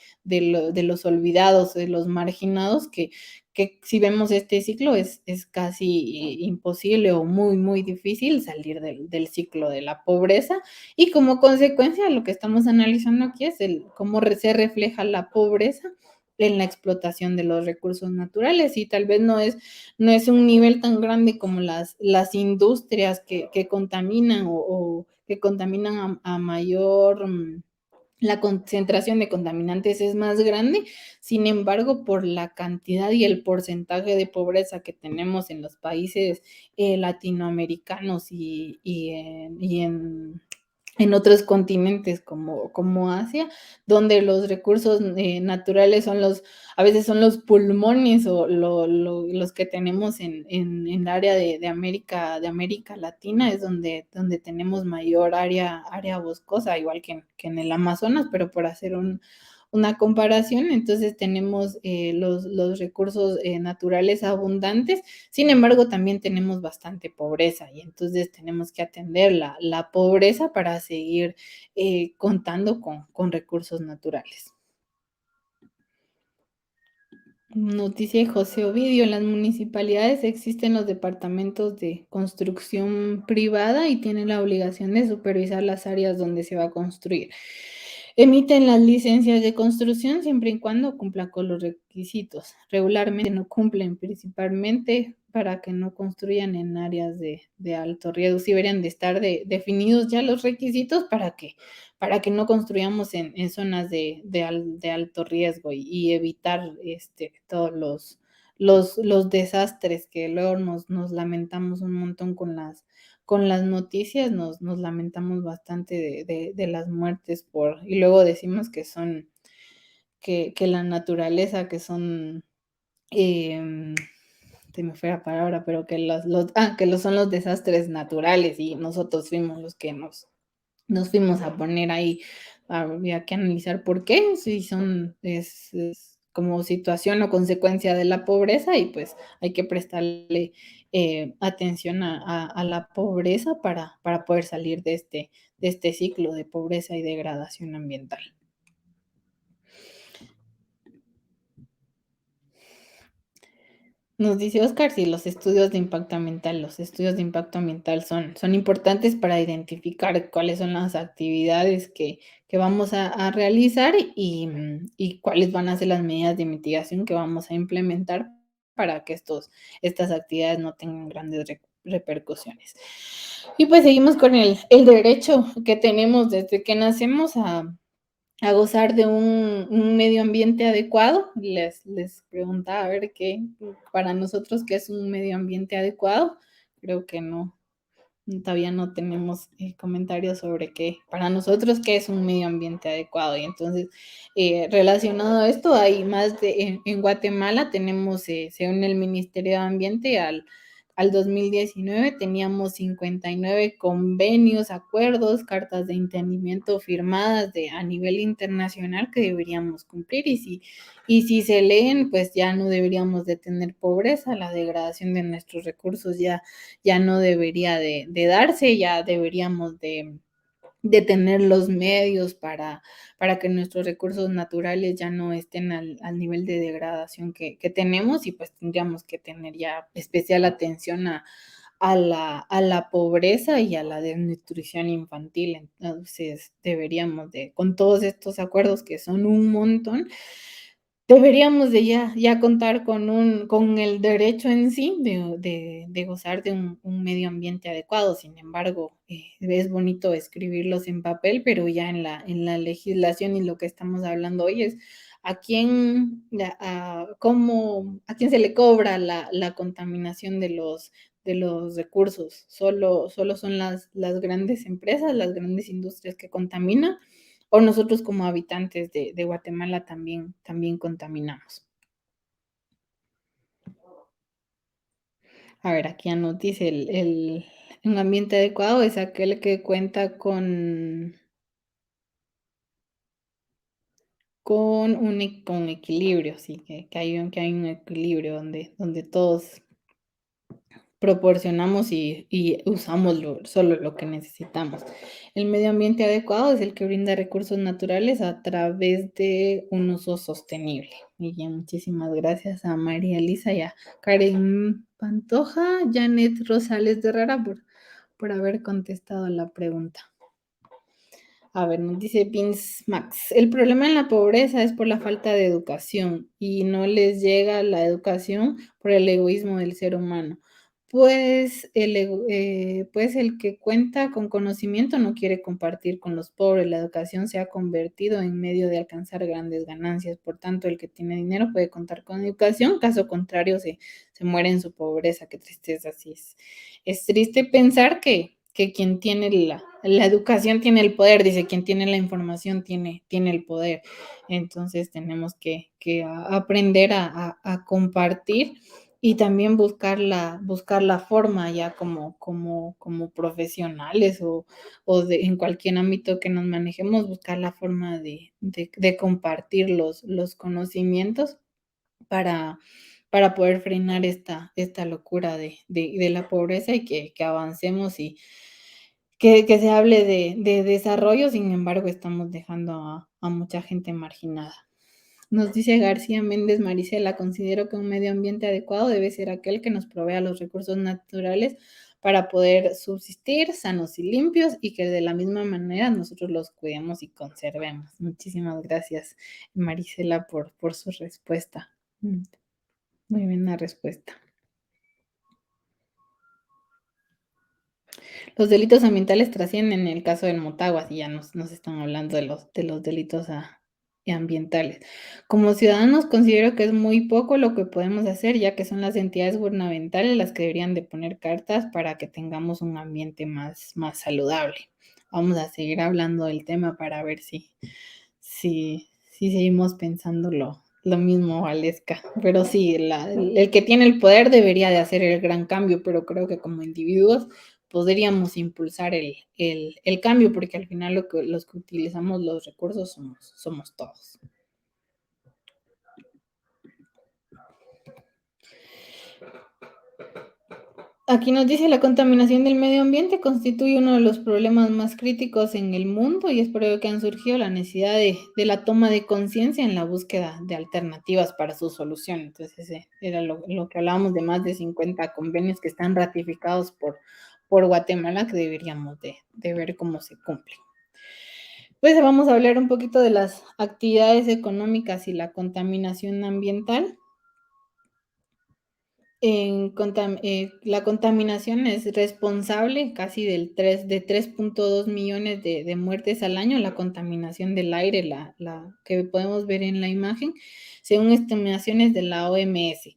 los olvidados, de los marginados, que que si vemos este ciclo es casi imposible o muy, muy difícil salir del ciclo de la pobreza, y como consecuencia lo que estamos analizando aquí es cómo se refleja la pobreza en la explotación de los recursos naturales, y tal vez no es un nivel tan grande como las industrias que contaminan o que contaminan a mayor la concentración de contaminantes es más grande. Sin embargo, por la cantidad y el porcentaje de pobreza que tenemos en los países latinoamericanos en otros continentes como Asia, donde los recursos naturales a veces son los pulmones o los que tenemos en el área de América Latina, es donde tenemos mayor área boscosa, igual que en el Amazonas, pero por hacer una comparación, entonces tenemos los recursos naturales abundantes. Sin embargo, también tenemos bastante pobreza, y entonces tenemos que atender la pobreza para seguir contando con recursos naturales. Noticia de José Ovidio: en las municipalidades existen los departamentos de construcción privada y tienen la obligación de supervisar las áreas donde se va a construir. Emiten las licencias de construcción siempre y cuando cumplan con los requisitos. Regularmente no cumplen, principalmente para que no construyan en áreas de alto riesgo. Sí deberían de estar definidos ya los requisitos para que no construyamos en zonas de alto riesgo y evitar todos los desastres que luego nos lamentamos un montón con las noticias, nos lamentamos bastante de las muertes y luego decimos que la naturaleza, que son, se me fue la palabra, pero son los desastres naturales, y nosotros fuimos los que nos fuimos a poner ahí. Había que analizar por qué, si es como situación o consecuencia de la pobreza, y pues hay que prestarle atención a la pobreza para poder salir de este ciclo de pobreza y degradación ambiental. Nos dice Oscar, si los estudios de impacto ambiental son importantes para identificar cuáles son las actividades que vamos a realizar y cuáles van a ser las medidas de mitigación que vamos a implementar para que estas actividades no tengan grandes repercusiones. Y pues seguimos con el derecho que tenemos desde que nacemos a gozar de un medio ambiente adecuado. Les preguntaba a ver para nosotros, qué es un medio ambiente adecuado. Creo que todavía no tenemos comentarios sobre para nosotros, qué es un medio ambiente adecuado. Y entonces, relacionado a esto, hay en Guatemala tenemos, según el Ministerio de Ambiente, al 2019 teníamos 59 convenios, acuerdos, cartas de entendimiento firmadas a nivel internacional que deberíamos cumplir, y si se leen, pues ya no deberíamos de tener pobreza, la degradación de nuestros recursos ya no debería de darse, ya deberíamos de tener los medios para que nuestros recursos naturales ya no estén al nivel de degradación que tenemos, y pues tendríamos que tener ya especial atención a la pobreza y a la desnutrición infantil. Entonces deberíamos con todos estos acuerdos, que son un montón, deberíamos de ya contar con el derecho en sí de gozar de un medio ambiente adecuado. Sin embargo, es bonito escribirlos en papel, pero ya en la legislación, y lo que estamos hablando hoy es a quién se le cobra la contaminación de los recursos. Solo son las grandes empresas, las grandes industrias que contaminan, o nosotros como habitantes de Guatemala también contaminamos. A ver, aquí dice un ambiente adecuado es aquel que cuenta con equilibrio, sí, que hay un equilibrio donde todos proporcionamos y usamos solo lo que necesitamos. El medio ambiente adecuado es el que brinda recursos naturales a través de un uso sostenible. Y ya muchísimas gracias a María Elisa y a Karen Pantoja, Janet Rosales de Herrera por haber contestado la pregunta. A ver, nos dice Vince Max, el problema en la pobreza es por la falta de educación y no les llega la educación por el egoísmo del ser humano. Pues pues el que cuenta con conocimiento no quiere compartir con los pobres. La educación se ha convertido en medio de alcanzar grandes ganancias. Por tanto, el que tiene dinero puede contar con educación. Caso contrario, se muere en su pobreza. Qué tristeza, así es. Es triste pensar que quien tiene la educación tiene el poder, dice, quien tiene la información tiene el poder. Entonces tenemos que aprender a compartir y también buscar la forma ya como profesionales en cualquier ámbito que nos manejemos, buscar la forma de compartir los conocimientos para, para poder frenar esta locura de la pobreza y que avancemos y que se hable de desarrollo, sin embargo, estamos dejando a mucha gente marginada. Nos dice García Méndez Marisela, considero que un medio ambiente adecuado debe ser aquel que nos provea los recursos naturales para poder subsistir sanos y limpios y que de la misma manera nosotros los cuidemos y conservemos. Muchísimas gracias, Marisela, por su respuesta. Muy bien la respuesta. Los delitos ambientales trascienden el caso del Motagua, y ya nos están hablando de los delitos ambientales. Como ciudadanos considero que es muy poco lo que podemos hacer, ya que son las entidades gubernamentales las que deberían de poner cartas para que tengamos un ambiente más saludable. Vamos a seguir hablando del tema para ver si seguimos pensando lo mismo, Valesca. Pero sí, el que tiene el poder debería de hacer el gran cambio, pero creo que como individuos podríamos impulsar el cambio, porque al final los que utilizamos los recursos somos todos. Aquí nos dice, la contaminación del medio ambiente constituye uno de los problemas más críticos en el mundo y es por ello que han surgido la necesidad de la toma de conciencia en la búsqueda de alternativas para su solución. Entonces, ese era lo que hablábamos de más de 50 convenios que están ratificados por Guatemala, que deberíamos de ver cómo se cumplen. Pues vamos a hablar un poquito de las actividades económicas y la contaminación ambiental. La contaminación es responsable casi de 3.2 millones de muertes al año, la contaminación del aire, la que podemos ver en la imagen, según estimaciones de la OMS,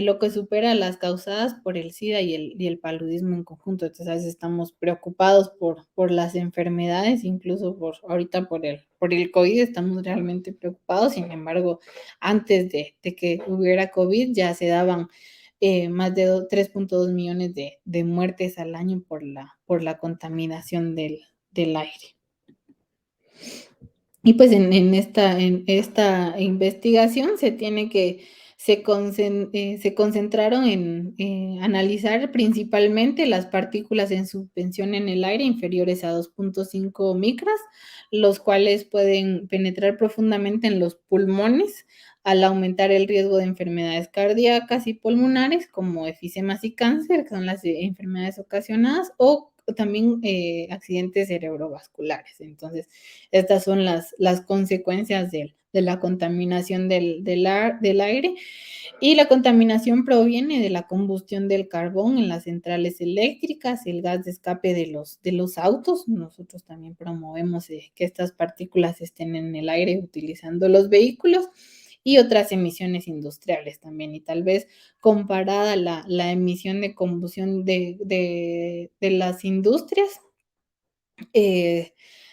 lo que supera las causadas por el SIDA y el paludismo en conjunto. Entonces, a veces estamos preocupados por las enfermedades, incluso ahorita por el COVID, estamos realmente preocupados. Sin embargo, antes de que hubiera COVID, ya se daban más de 3.2 millones de muertes al año por la contaminación del aire. Y pues en esta investigación se concentraron en analizar principalmente las partículas en suspensión en el aire inferiores a 2.5 micras, los cuales pueden penetrar profundamente en los pulmones al aumentar el riesgo de enfermedades cardíacas y pulmonares como efisemas y cáncer, que son las enfermedades ocasionadas, o también accidentes cerebrovasculares. Entonces, estas son las consecuencias de la contaminación del aire. Y la contaminación proviene de la combustión del carbón en las centrales eléctricas, el gas de escape de los autos. Nosotros también promovemos que estas partículas estén en el aire utilizando los vehículos y otras emisiones industriales también. Y tal vez comparada la emisión de combustión de las industrias,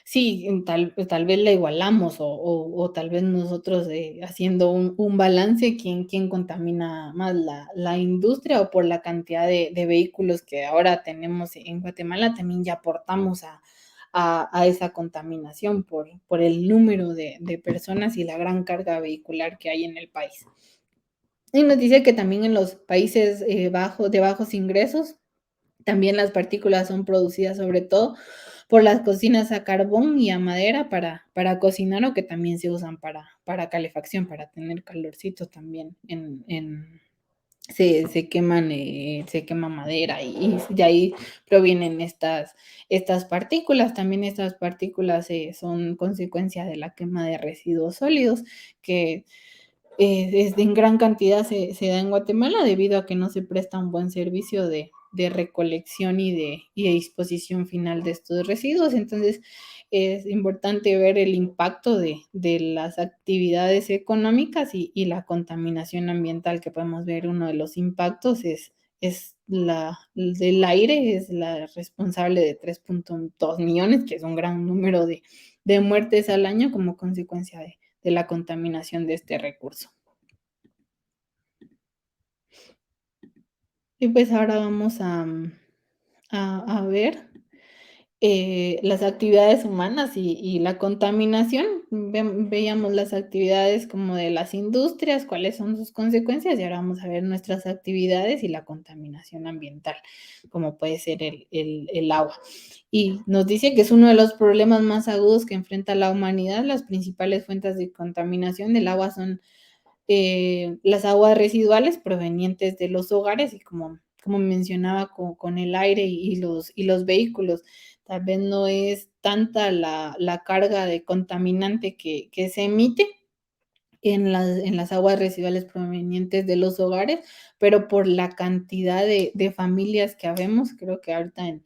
sí, tal vez la igualamos o tal vez nosotros haciendo un balance, ¿quién contamina más, la industria o por la cantidad de vehículos que ahora tenemos en Guatemala? También ya aportamos a esa contaminación por el número de personas y la gran carga vehicular que hay en el país. Y nos dice que también en los países de bajos ingresos, también las partículas son producidas sobre todo por las cocinas a carbón y a madera para cocinar, o que también se usan para calefacción, para tener calorcito también se quema madera y de ahí provienen estas partículas. También estas partículas son consecuencia de la quema de residuos sólidos, que en gran cantidad se da en Guatemala debido a que no se presta un buen servicio de recolección y de disposición final de estos residuos. Entonces, es importante ver el impacto de las actividades económicas y la contaminación ambiental que podemos ver. Uno de los impactos es del aire, es la responsable de 3.2 millones, que es un gran número de muertes al año como consecuencia de la contaminación de este recurso. Y pues ahora vamos a ver las actividades humanas y la contaminación. Veíamos las actividades como de las industrias, cuáles son sus consecuencias, y ahora vamos a ver nuestras actividades y la contaminación ambiental, como puede ser el agua. Y nos dice que es uno de los problemas más agudos que enfrenta la humanidad. Las principales fuentes de contaminación del agua son las aguas residuales provenientes de los hogares y como mencionaba con el aire y los vehículos. Tal vez no es tanta la carga de contaminante que se emite en las aguas residuales provenientes de los hogares, pero por la cantidad de familias que habemos, creo que ahorita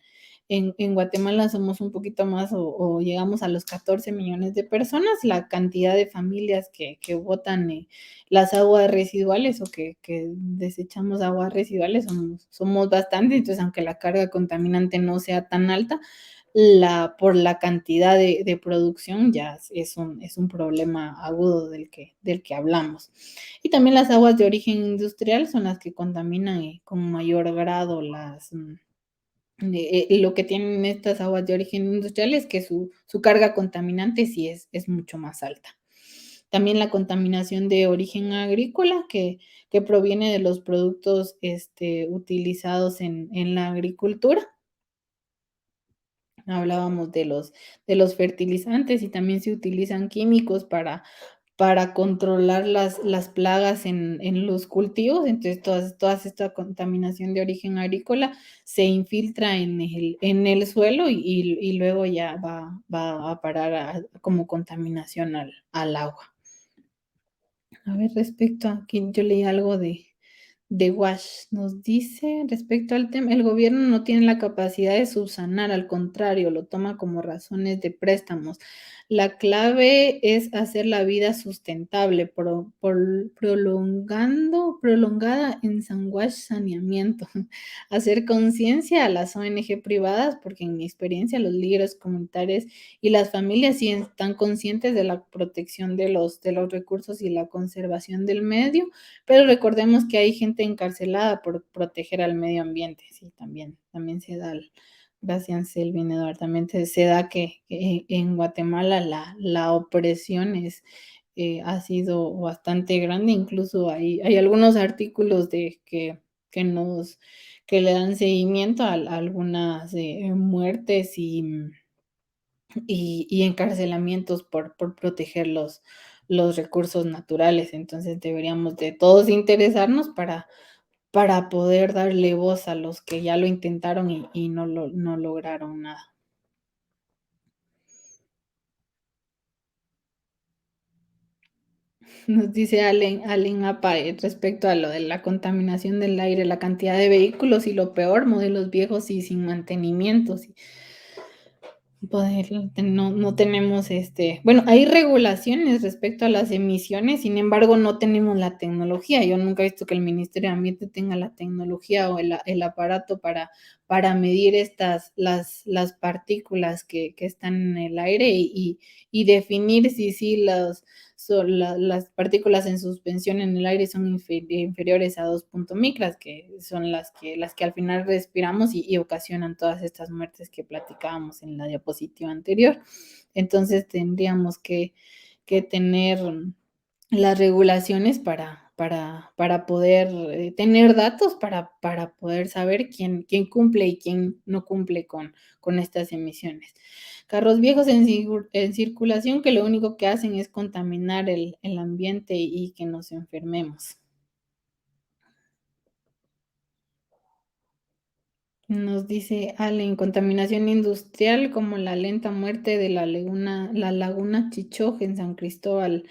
en Guatemala somos un poquito más o llegamos a los 14 millones de personas, la cantidad de familias que botan las aguas residuales o que desechamos aguas residuales somos bastantes. Entonces, aunque la carga contaminante no sea tan alta, por la cantidad de producción ya es un problema agudo del que hablamos. Y también las aguas de origen industrial son las que contaminan con mayor grado lo que tienen estas aguas de origen industrial es que su carga contaminante sí es mucho más alta. También la contaminación de origen agrícola, que proviene de los productos utilizados en la agricultura. Hablábamos de los fertilizantes, y también se utilizan químicos para controlar las plagas en los cultivos. Entonces, toda esta contaminación de origen agrícola se infiltra en el suelo y luego ya va a parar como contaminación al agua. A ver, respecto a aquí, yo leí algo de WASH. Nos dice respecto al tema, el gobierno no tiene la capacidad de subsanar, al contrario, lo toma como razones de préstamos. La clave es hacer la vida sustentable, prolongada en Sanguash saneamiento, hacer conciencia a las ONG privadas, porque en mi experiencia los líderes comunitarios y las familias sí están conscientes de la protección de los recursos y la conservación del medio, pero recordemos que hay gente encarcelada por proteger al medio ambiente. Sí, también se da, gracias Selvin Eduardo, también se da que en Guatemala la opresión ha sido bastante grande. Incluso hay algunos artículos que le dan seguimiento a algunas muertes y encarcelamientos por proteger los recursos naturales. Entonces deberíamos de todos interesarnos para poder darle voz a los que ya lo intentaron y no lograron nada. Nos dice Allen Apa respecto a lo de la contaminación del aire, la cantidad de vehículos y lo peor, modelos viejos y sin mantenimiento. No tenemos bueno, hay regulaciones respecto a las emisiones, sin embargo, no tenemos la tecnología. Yo nunca he visto que el Ministerio de Ambiente tenga la tecnología o el aparato para medir las partículas que están en el aire y definir si las partículas en suspensión en el aire son inferiores a 2 micras, que son las que al final respiramos y ocasionan todas estas muertes que platicábamos en la diapositiva anterior. Entonces tendríamos que tener las regulaciones para para poder tener datos para poder saber quién cumple y quién no cumple con estas emisiones. Carros viejos en circulación que lo único que hacen es contaminar el ambiente y que nos enfermemos. Nos dice Allen, contaminación industrial como la lenta muerte de la laguna Chichoj en San Cristóbal,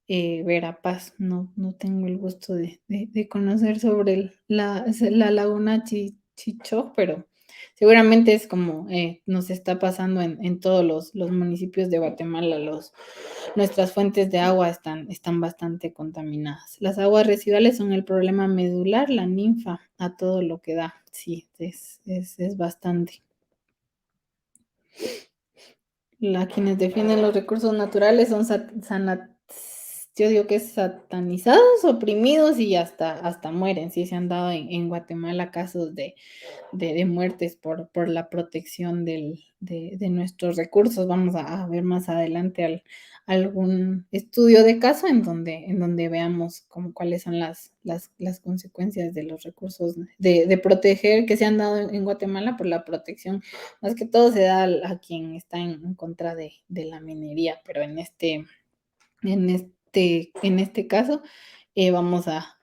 Verapaz. No, no tengo el gusto de conocer sobre la laguna Chichoj, pero seguramente es como nos está pasando en todos los municipios de Guatemala. Nuestras fuentes de agua están bastante contaminadas. Las aguas residuales son el problema medular, la ninfa, a todo lo que da. Sí, es bastante. Quienes defienden los recursos naturales son yo digo que satanizados, oprimidos y hasta mueren. Sí, se han dado en Guatemala casos de muertes por la protección de nuestros recursos. Vamos a ver más adelante algún estudio de caso en donde veamos cuáles son las consecuencias de los recursos de proteger que se han dado en Guatemala por la protección. Más que todo se da a quien está en contra de la minería, pero en este caso vamos a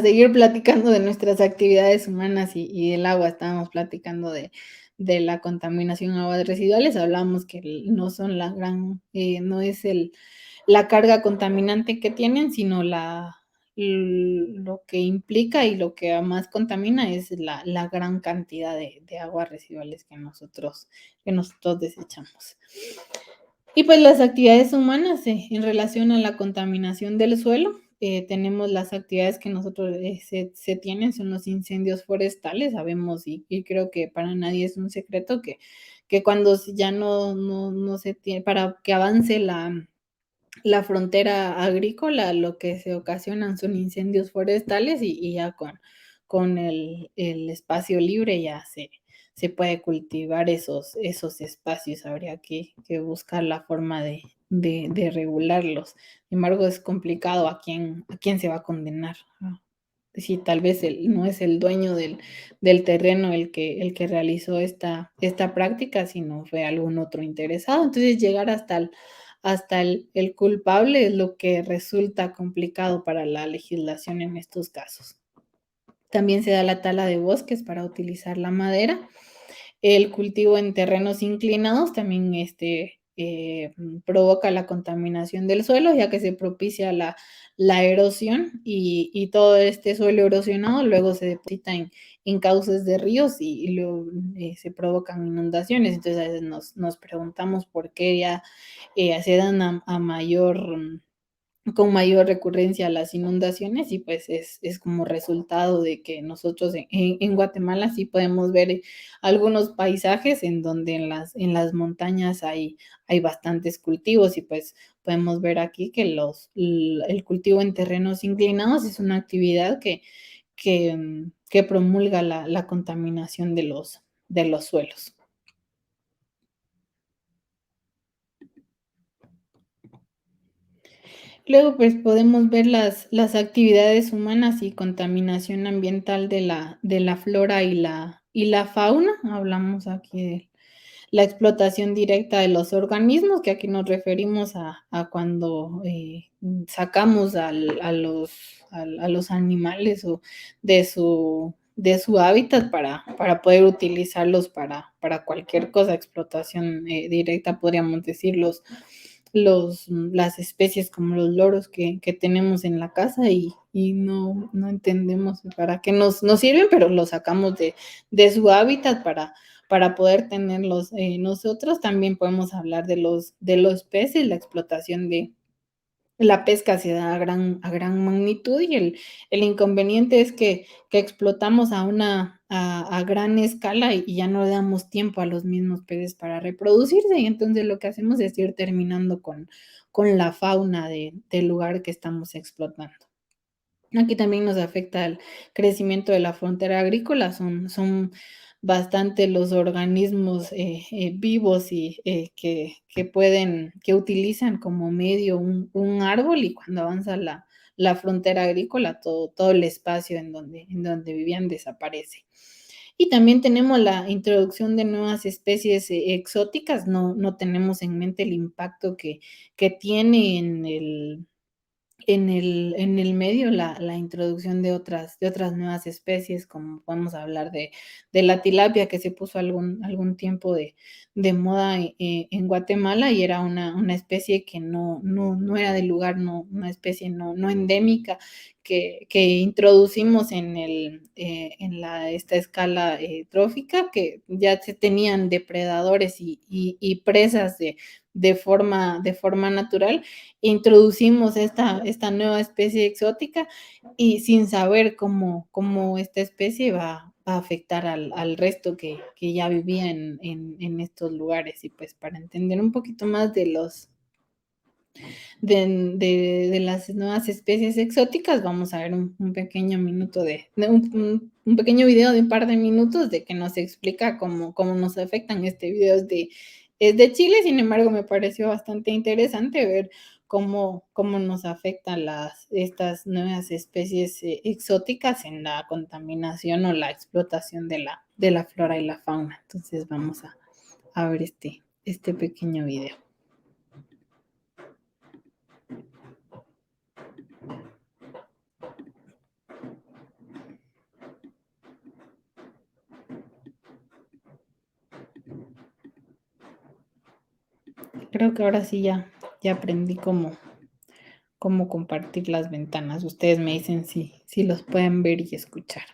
seguir platicando de nuestras actividades humanas y del agua. Estábamos platicando de la contaminación de aguas residuales. Hablamos que no son no es la carga contaminante que tienen, sino lo que implica y lo que más contamina es la gran cantidad de aguas residuales que nosotros desechamos. Y pues las actividades humanas en relación a la contaminación del suelo, tenemos las actividades que nosotros se tienen, son los incendios forestales. Sabemos y creo que para nadie es un secreto que cuando ya no se tiene, para que avance la frontera agrícola, lo que se ocasionan son incendios forestales y ya con el espacio libre ya se puede cultivar esos espacios. Habría que buscar la forma de regularlos. Sin embargo, es complicado a quién se va a condenar. Si tal vez no es el dueño del terreno el que realizó esta práctica, sino fue algún otro interesado. Entonces, llegar hasta el culpable es lo que resulta complicado para la legislación en estos casos. También se da la tala de bosques para utilizar la madera. El cultivo en terrenos inclinados también provoca la contaminación del suelo, ya que se propicia la erosión y todo este suelo erosionado luego se deposita en cauces de ríos y luego se provocan inundaciones. Entonces a veces nos preguntamos por qué ya se dan con mayor recurrencia a las inundaciones y pues es como resultado de que nosotros en Guatemala sí podemos ver algunos paisajes en donde en las montañas hay bastantes cultivos y pues podemos ver aquí que el cultivo en terrenos inclinados es una actividad que promulga la contaminación de los suelos. Luego, pues podemos ver las actividades humanas y contaminación ambiental de la flora y la fauna. Hablamos aquí de la explotación directa de los organismos, que aquí nos referimos a cuando sacamos a los animales o de su hábitat para poder utilizarlos para cualquier cosa. Explotación directa, podríamos decir, las especies como los loros que tenemos en la casa y no entendemos para qué nos sirven, pero los sacamos de su hábitat para poder tenerlos nosotros. También podemos hablar de los peces, la explotación de la pesca se da a gran magnitud y el inconveniente es que explotamos a gran escala y ya no le damos tiempo a los mismos peces para reproducirse y entonces lo que hacemos es ir terminando con la fauna del lugar que estamos explotando. Aquí también nos afecta el crecimiento de la frontera agrícola, son bastante los organismos vivos y que utilizan como medio un árbol y cuando avanza la frontera agrícola, todo el espacio en donde vivían desaparece. Y también tenemos la introducción de nuevas especies exóticas. No tenemos en mente el impacto que tiene en el medio la introducción de otras nuevas especies, como podemos hablar de la tilapia, que se puso algún tiempo de moda en Guatemala, y era una especie que no era del lugar, una especie no endémica, que introducimos esta escala trófica, que ya se tenían depredadores y presas de forma natural. Introducimos esta nueva especie exótica, y sin saber cómo esta especie va a afectar al resto que ya vivía en estos lugares. Y pues para entender un poquito más de las nuevas especies exóticas, vamos a ver un pequeño minuto un pequeño video de un par de minutos de que nos explica cómo nos afectan. Este video es de Chile. Sin embargo, me pareció bastante interesante ver cómo nos afectan estas nuevas especies exóticas en la contaminación o la explotación de la flora y la fauna. Entonces vamos a ver este pequeño video. Creo que ahora sí ya aprendí cómo compartir las ventanas. Ustedes me dicen si los pueden ver y escuchar.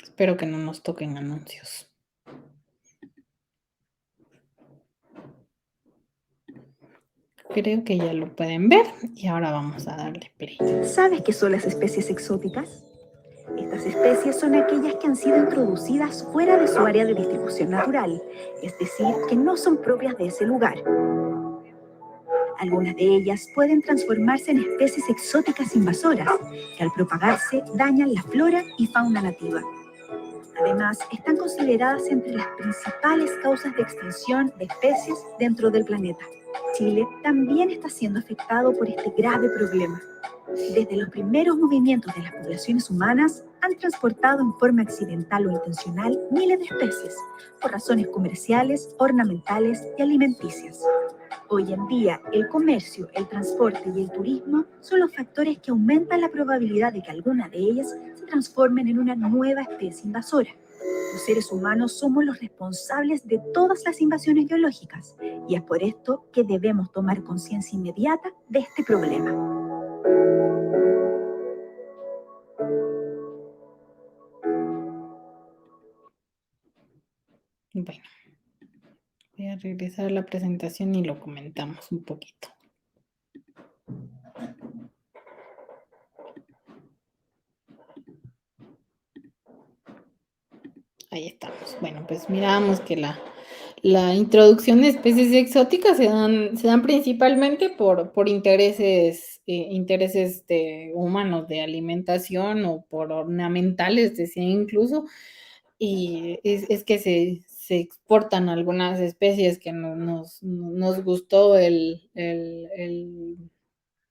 Espero que no nos toquen anuncios. Creo que ya lo pueden ver, y ahora vamos a darle play. ¿Sabes qué son las especies exóticas? Estas especies son aquellas que han sido introducidas fuera de su área de distribución natural, es decir, que no son propias de ese lugar. Algunas de ellas pueden transformarse en especies exóticas invasoras, que al propagarse dañan la flora y fauna nativa. Además, están consideradas entre las principales causas de extinción de especies dentro del planeta. Chile también está siendo afectado por este grave problema. Desde los primeros movimientos de las poblaciones humanas, han transportado en forma accidental o intencional miles de especies, por razones comerciales, ornamentales y alimenticias. Hoy en día, el comercio, el transporte y el turismo son los factores que aumentan la probabilidad de que alguna de ellas se transformen en una nueva especie invasora. Los seres humanos somos los responsables de todas las invasiones biológicas, y es por esto que debemos tomar conciencia inmediata de este problema. Bueno, voy a regresar a la presentación y lo comentamos un poquito. Ahí estamos. Bueno, pues miramos que la introducción de especies exóticas se dan principalmente por intereses humanos de alimentación, o por ornamentales, decía incluso. Y es que se exportan algunas especies que nos gustó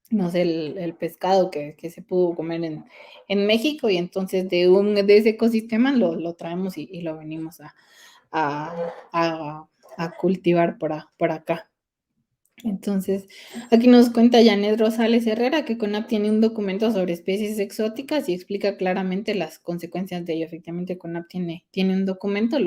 no sé, el pescado que se pudo comer en México, y entonces de ese ecosistema lo traemos y lo venimos a cultivar por acá. Entonces, aquí nos cuenta Janet Rosales Herrera que CONAP tiene un documento sobre especies exóticas y explica claramente las consecuencias de ello. Efectivamente, CONAP tiene un documento.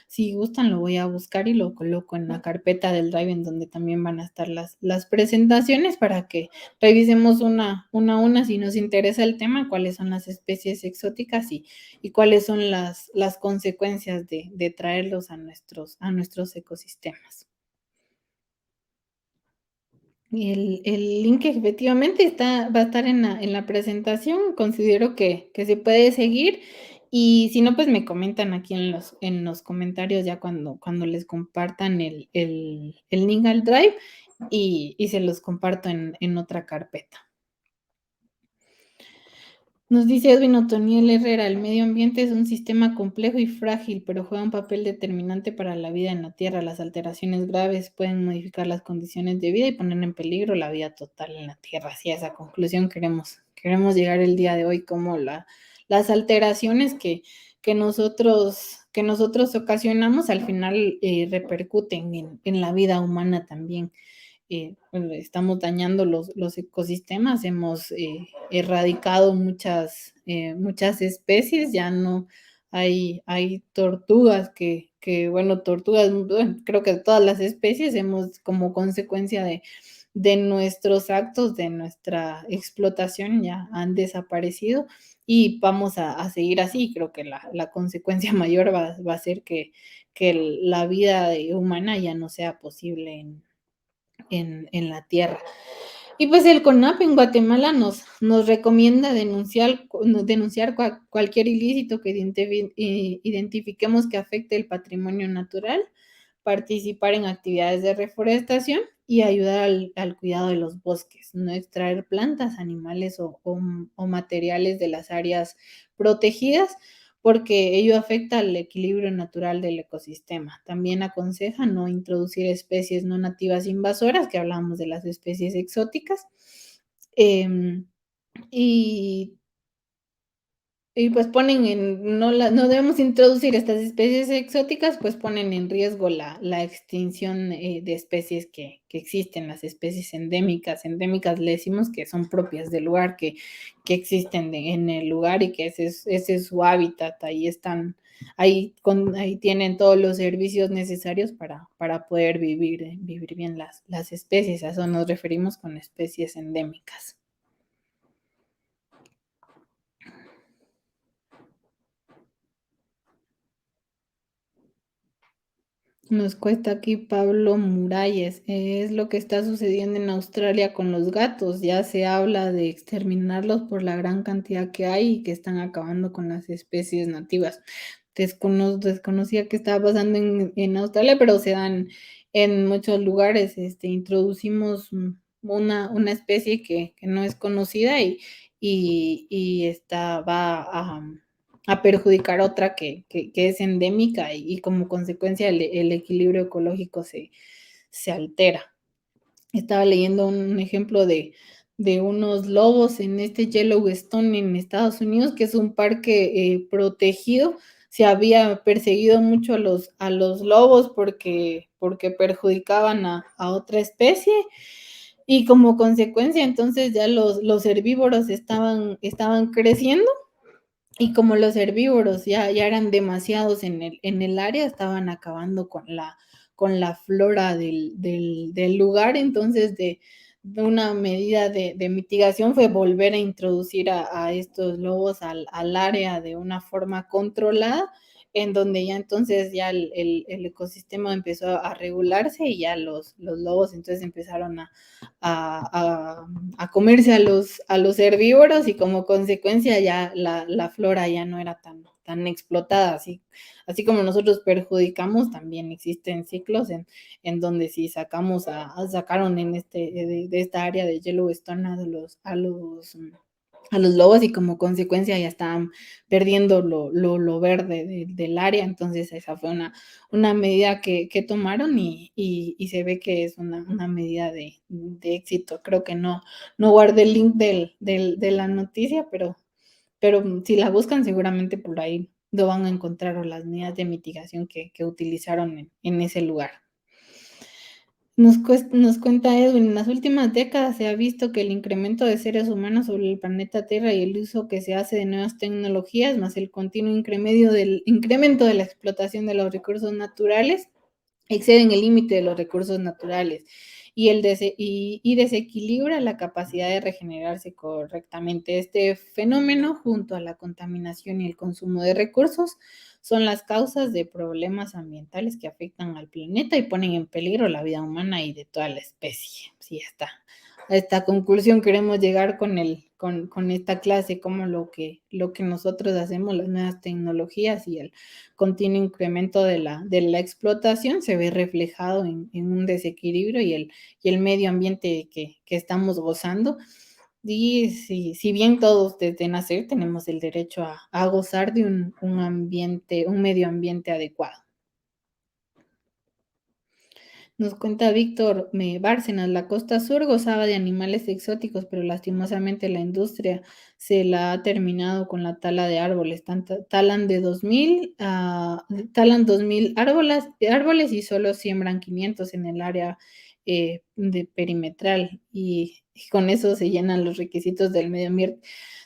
Si gustan, lo voy a buscar y lo coloco en la carpeta del Drive, en donde también van a estar las presentaciones, para que revisemos una a una, si nos interesa el tema, cuáles son las especies exóticas y cuáles son las consecuencias de traerlos a nuestros ecosistemas. Y el link efectivamente va a estar en la presentación. Considero que se puede seguir, y si no, pues me comentan aquí en los comentarios ya cuando les compartan el link al Drive, y se los comparto en otra carpeta. Nos dice Edwin Otoniel Herrera, el medio ambiente es un sistema complejo y frágil, pero juega un papel determinante para la vida en la Tierra. Las alteraciones graves pueden modificar las condiciones de vida y poner en peligro la vida total en la Tierra. Así a esa conclusión queremos llegar el día de hoy, como las alteraciones que nosotros ocasionamos al final repercuten en la vida humana también. Bueno, estamos dañando los ecosistemas, hemos erradicado muchas especies, ya no hay tortugas bueno, tortugas, bueno, creo que todas las especies hemos, como consecuencia de nuestros actos, de nuestra explotación, ya han desaparecido y vamos a seguir así. Creo que la consecuencia mayor va a ser que la vida humana ya no sea posible en la tierra. Y pues el CONAP en Guatemala nos recomienda denunciar cualquier ilícito que identifiquemos que afecte el patrimonio natural, participar en actividades de reforestación y ayudar al cuidado de los bosques, no extraer plantas, animales o materiales de las áreas protegidas, porque ello afecta al equilibrio natural del ecosistema. También aconseja no introducir especies no nativas invasoras, que hablamos de las especies exóticas, eh, y pues no debemos introducir estas especies exóticas, pues ponen en riesgo la extinción de especies que existen, las especies endémicas. Endémicas le decimos que son propias del lugar, que existen en el lugar y que ese es su hábitat. Ahí están, ahí tienen todos los servicios necesarios para poder vivir bien las especies. A eso nos referimos con especies endémicas. Nos cuesta aquí Pablo Muralles. Es lo que está sucediendo en Australia con los gatos. Ya se habla de exterminarlos por la gran cantidad que hay y que están acabando con las especies nativas. Desconocía que estaba pasando en Australia, pero se dan en muchos lugares. Introducimos una especie que no es conocida y va a perjudicar otra que es endémica y como consecuencia el equilibrio ecológico se altera. Estaba leyendo un ejemplo de unos lobos en Yellowstone en Estados Unidos, que es un parque protegido. Se había perseguido mucho a los lobos porque perjudicaban a otra especie y como consecuencia entonces ya los herbívoros estaban creciendo y como los herbívoros ya eran demasiados en el área, estaban acabando con la flora del lugar, entonces de una medida de mitigación fue volver a introducir a estos lobos al área de una forma controlada, en donde ya entonces ya el ecosistema empezó a regularse y ya los lobos entonces empezaron a comerse a los herbívoros y como consecuencia ya la flora ya no era tan explotada, así como nosotros perjudicamos, también existen ciclos en donde si sacaron de esta área de Yellowstone a los lobos y como consecuencia ya estaban perdiendo lo verde del área, entonces esa fue una medida que tomaron y se ve que es una medida de éxito. Creo que no guardé el link de la noticia, pero si la buscan seguramente por ahí lo van a encontrar o las medidas de mitigación que utilizaron en ese lugar. Nos cuenta Edwin, en las últimas décadas se ha visto que el incremento de seres humanos sobre el planeta Tierra y el uso que se hace de nuevas tecnologías, más el continuo incremento de la explotación de los recursos naturales, exceden el límite de los recursos naturales y desequilibra la capacidad de regenerarse correctamente. Este fenómeno, junto a la contaminación y el consumo de recursos, son las causas de problemas ambientales que afectan al planeta y ponen en peligro la vida humana y de toda la especie. Sí, está. A esta conclusión queremos llegar con esta clase, como lo que nosotros hacemos, las nuevas tecnologías y el continuo incremento de la explotación se ve reflejado en un desequilibrio y el medio ambiente que estamos gozando Y si bien todos desde nacer tenemos el derecho a gozar de un ambiente, un medio ambiente adecuado. Nos cuenta Víctor Bárcenas, la costa sur gozaba de animales exóticos, pero lastimosamente la industria se la ha terminado con la tala de árboles. Talan 2.000 árboles y solo siembran 500 en el área de perimetral y con eso se llenan los requisitos del medio ambiente.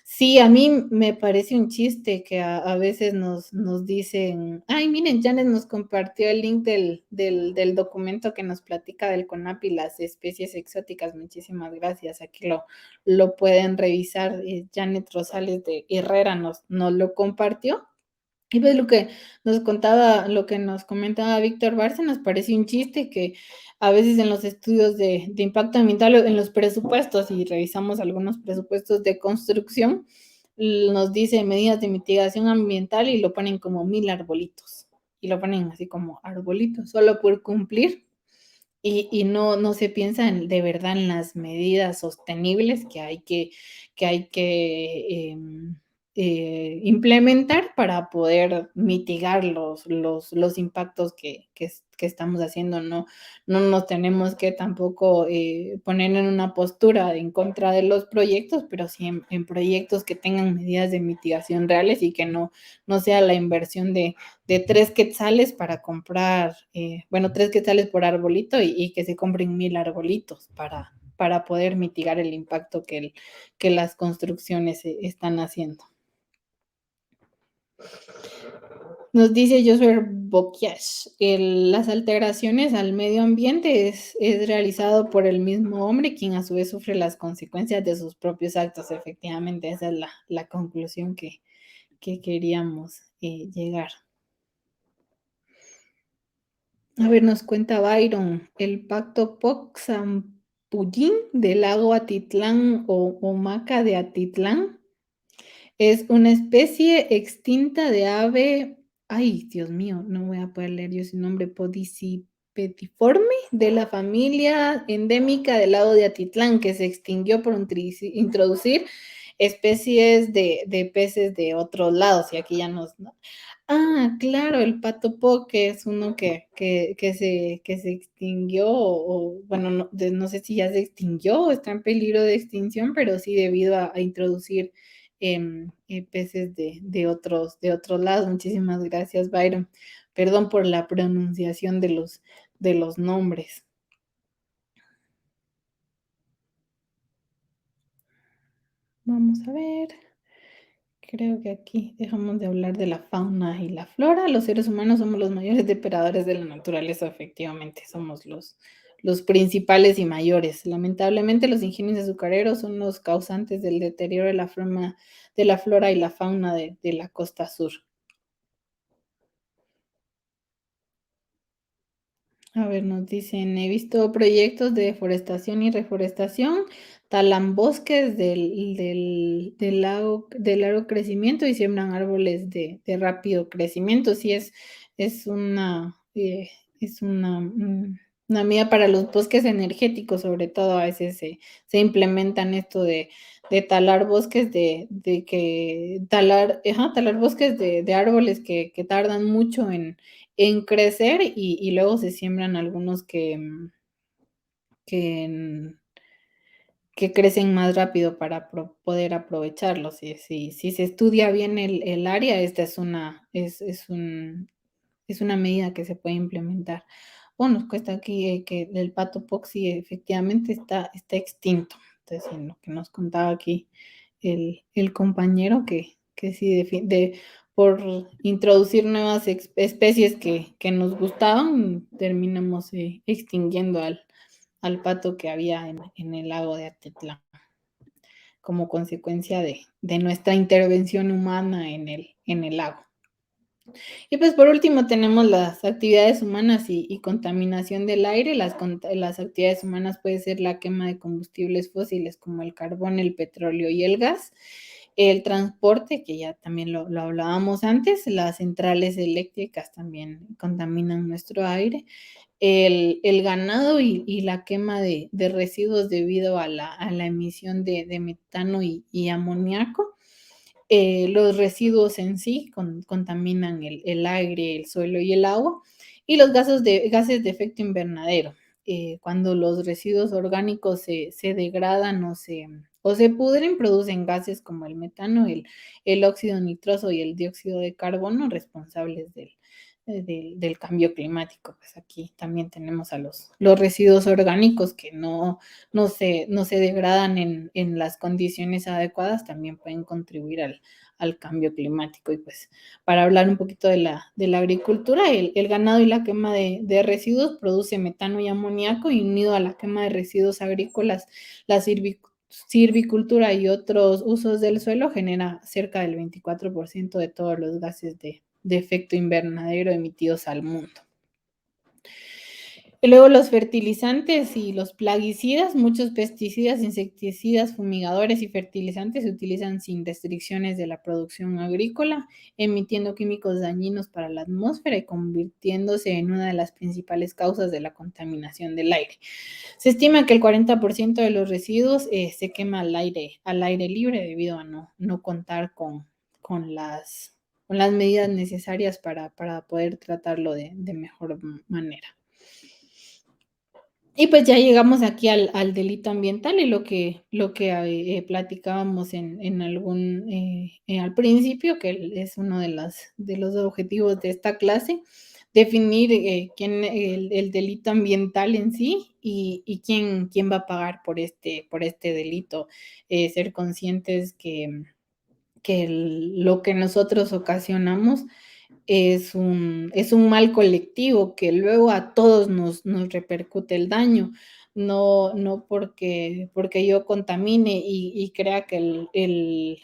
Sí, a mí me parece un chiste que a veces nos dicen, ay, miren, Janet nos compartió el link del documento que nos platica del CONAP y las especies exóticas. Muchísimas gracias. Aquí lo pueden revisar. Janet Rosales de Herrera nos lo compartió. Y pues lo que nos comentaba Víctor Barça, nos parece un chiste que a veces en los estudios de impacto ambiental, en los presupuestos, y revisamos algunos presupuestos de construcción, nos dice medidas de mitigación ambiental y lo ponen como 1.000 arbolitos. Y lo ponen así como arbolitos, solo por cumplir. Y no se piensa de verdad en las medidas sostenibles que hay que implementar para poder mitigar los impactos que estamos haciendo. No nos tenemos que tampoco poner en una postura en contra de los proyectos, pero sí en proyectos que tengan medidas de mitigación reales y que no sea la inversión de 3 quetzales para comprar, 3 quetzales por arbolito y que se compren 1.000 arbolitos para poder mitigar el impacto que las construcciones están haciendo. Nos dice Josué Boquiash, las alteraciones al medio ambiente es realizado por el mismo hombre, quien a su vez sufre las consecuencias de sus propios actos. Efectivamente, esa es la conclusión que queríamos llegar. A ver, nos cuenta Byron, el pacto Poc-Zampullín del lago Atitlán o Humaca de Atitlán es una especie extinta de ave, ay, Dios mío, no voy a poder leer yo su nombre, Podicipetiforme, de la familia endémica del lago de Atitlán, que se extinguió por introducir especies de peces de otros lados, y aquí ya nos... Ah, claro, el pato po, que es uno que se extinguió, bueno, no sé si ya se extinguió o está en peligro de extinción, pero sí debido a introducir peces de otros lados. Muchísimas gracias, Byron. Perdón por la pronunciación de los nombres. Vamos a ver. Creo que aquí dejamos de hablar de la fauna y la flora. Los seres humanos somos los mayores depredadores de la naturaleza, efectivamente, somos los principales y mayores. Lamentablemente, los ingenios azucareros son los causantes del deterioro de la flora y la fauna de la costa sur. A ver, nos dicen, he visto proyectos de deforestación y reforestación, talan bosques del largo crecimiento y siembran árboles de rápido crecimiento. Sí, es una medida para los bosques energéticos, sobre todo a veces se implementan esto de talar bosques, talar bosques de árboles que tardan mucho en crecer y luego se siembran algunos que crecen más rápido para poder aprovecharlos. Si se estudia bien el área, esta es una medida que se puede implementar. Nos cuesta aquí que el pato poxi efectivamente está extinto. Entonces, lo que nos contaba aquí el compañero que sí por introducir nuevas especies que nos gustaban, terminamos extinguiendo al pato que había en el lago de Atitlán, como consecuencia de nuestra intervención humana en el lago. Y pues por último tenemos las actividades humanas y contaminación del aire. Las actividades humanas puede ser la quema de combustibles fósiles como el carbón, el petróleo y el gas. El transporte, que ya también lo hablábamos antes, las centrales eléctricas también contaminan nuestro aire. el ganado y la quema de residuos debido a la emisión de metano y amoníaco. Los residuos en sí contaminan el aire, el suelo y el agua, y los gases de efecto invernadero. Cuando los residuos orgánicos se degradan o se pudren, producen gases como el metano, el óxido nitroso y el dióxido de carbono, responsables del cambio climático. Pues aquí también tenemos a los residuos orgánicos que no se degradan en las condiciones adecuadas, también pueden contribuir al cambio climático. Y pues para hablar un poquito de la agricultura, el ganado y la quema de residuos produce metano y amoníaco, y unido a la quema de residuos agrícolas, la silvicultura y otros usos del suelo genera cerca del 24% de todos los gases de efecto invernadero emitidos al mundo. Y luego los fertilizantes y los plaguicidas, muchos pesticidas, insecticidas, fumigadores y fertilizantes se utilizan sin restricciones de la producción agrícola, emitiendo químicos dañinos para la atmósfera y convirtiéndose en una de las principales causas de la contaminación del aire. Se estima que el 40% de los residuos se quema al aire libre debido a no contar con las medidas necesarias para poder tratarlo de mejor manera. Y pues ya llegamos aquí al delito ambiental, y lo que platicábamos en algún al principio, que es uno de los objetivos de esta clase, definir el delito ambiental en sí, y quién va a pagar por este delito. Ser conscientes que lo que nosotros ocasionamos es un mal colectivo que luego a todos nos repercute el daño. No porque yo contamine y crea que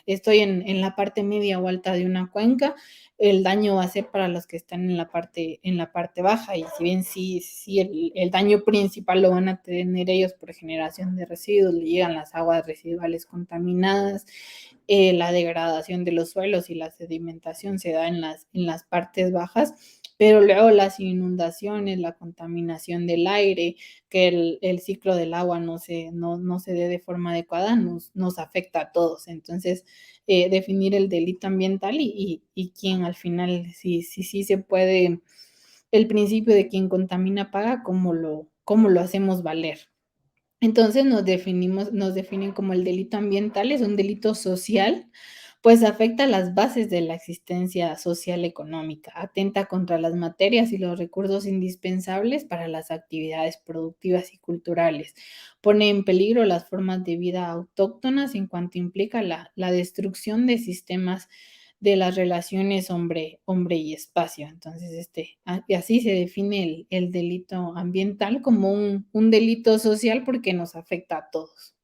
estoy en la parte media o alta de una cuenca, el daño va a ser para los que están en la parte baja. Y si bien sí el daño principal lo van a tener ellos por generación de residuos, le llegan las aguas residuales contaminadas, la degradación de los suelos y la sedimentación se da en las partes bajas, pero luego las inundaciones, la contaminación del aire, que el ciclo del agua no se dé de forma adecuada, nos afecta a todos. Entonces, definir el delito ambiental y quién al final, sí se puede, el principio de quien contamina paga, cómo lo hacemos valer. Entonces nos definen como el delito ambiental es un delito social, pues afecta las bases de la existencia social económica, atenta contra las materias y los recursos indispensables para las actividades productivas y culturales, pone en peligro las formas de vida autóctonas en cuanto implica la destrucción de sistemas de las relaciones hombre y espacio. Entonces, así se define el delito ambiental, como un delito social porque nos afecta a todos.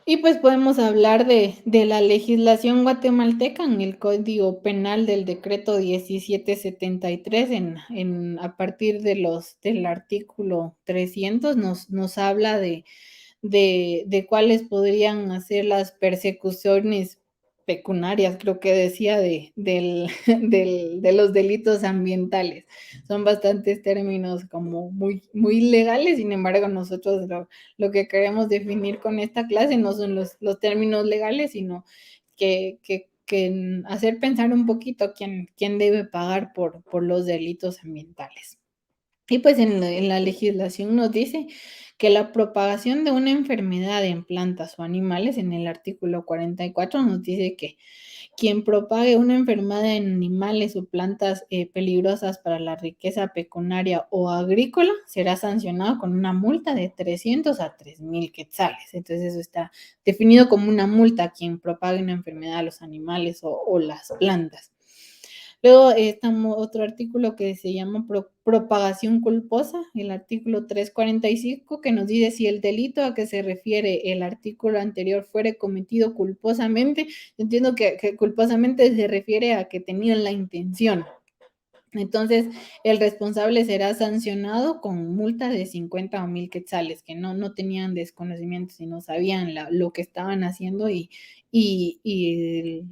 Y pues podemos hablar de la legislación guatemalteca en el Código Penal del Decreto 1773, a partir del artículo 300, nos habla de cuáles podrían ser las persecuciones pecuniarias, creo que decía, de los delitos ambientales. Son bastantes términos como muy legales. Sin embargo, nosotros lo que queremos definir con esta clase no son los términos legales, sino que hacer pensar un poquito quién debe pagar por los delitos ambientales. Y pues en la legislación nos dice que la propagación de una enfermedad en plantas o animales, en el artículo 44, nos dice que quien propague una enfermedad en animales o plantas peligrosas para la riqueza pecuniaria o agrícola será sancionado con una multa de 300 a 3,000 quetzales. Entonces eso está definido como una multa a quien propague una enfermedad a los animales o las plantas. Luego está otro artículo que se llama propagación culposa, el artículo 345, que nos dice si el delito a que se refiere el artículo anterior fuere cometido culposamente. Entiendo que culposamente se refiere a que tenían la intención. Entonces, el responsable será sancionado con multa de 50 o 1,000 quetzales, que no tenían desconocimiento, sino sabían lo que estaban haciendo y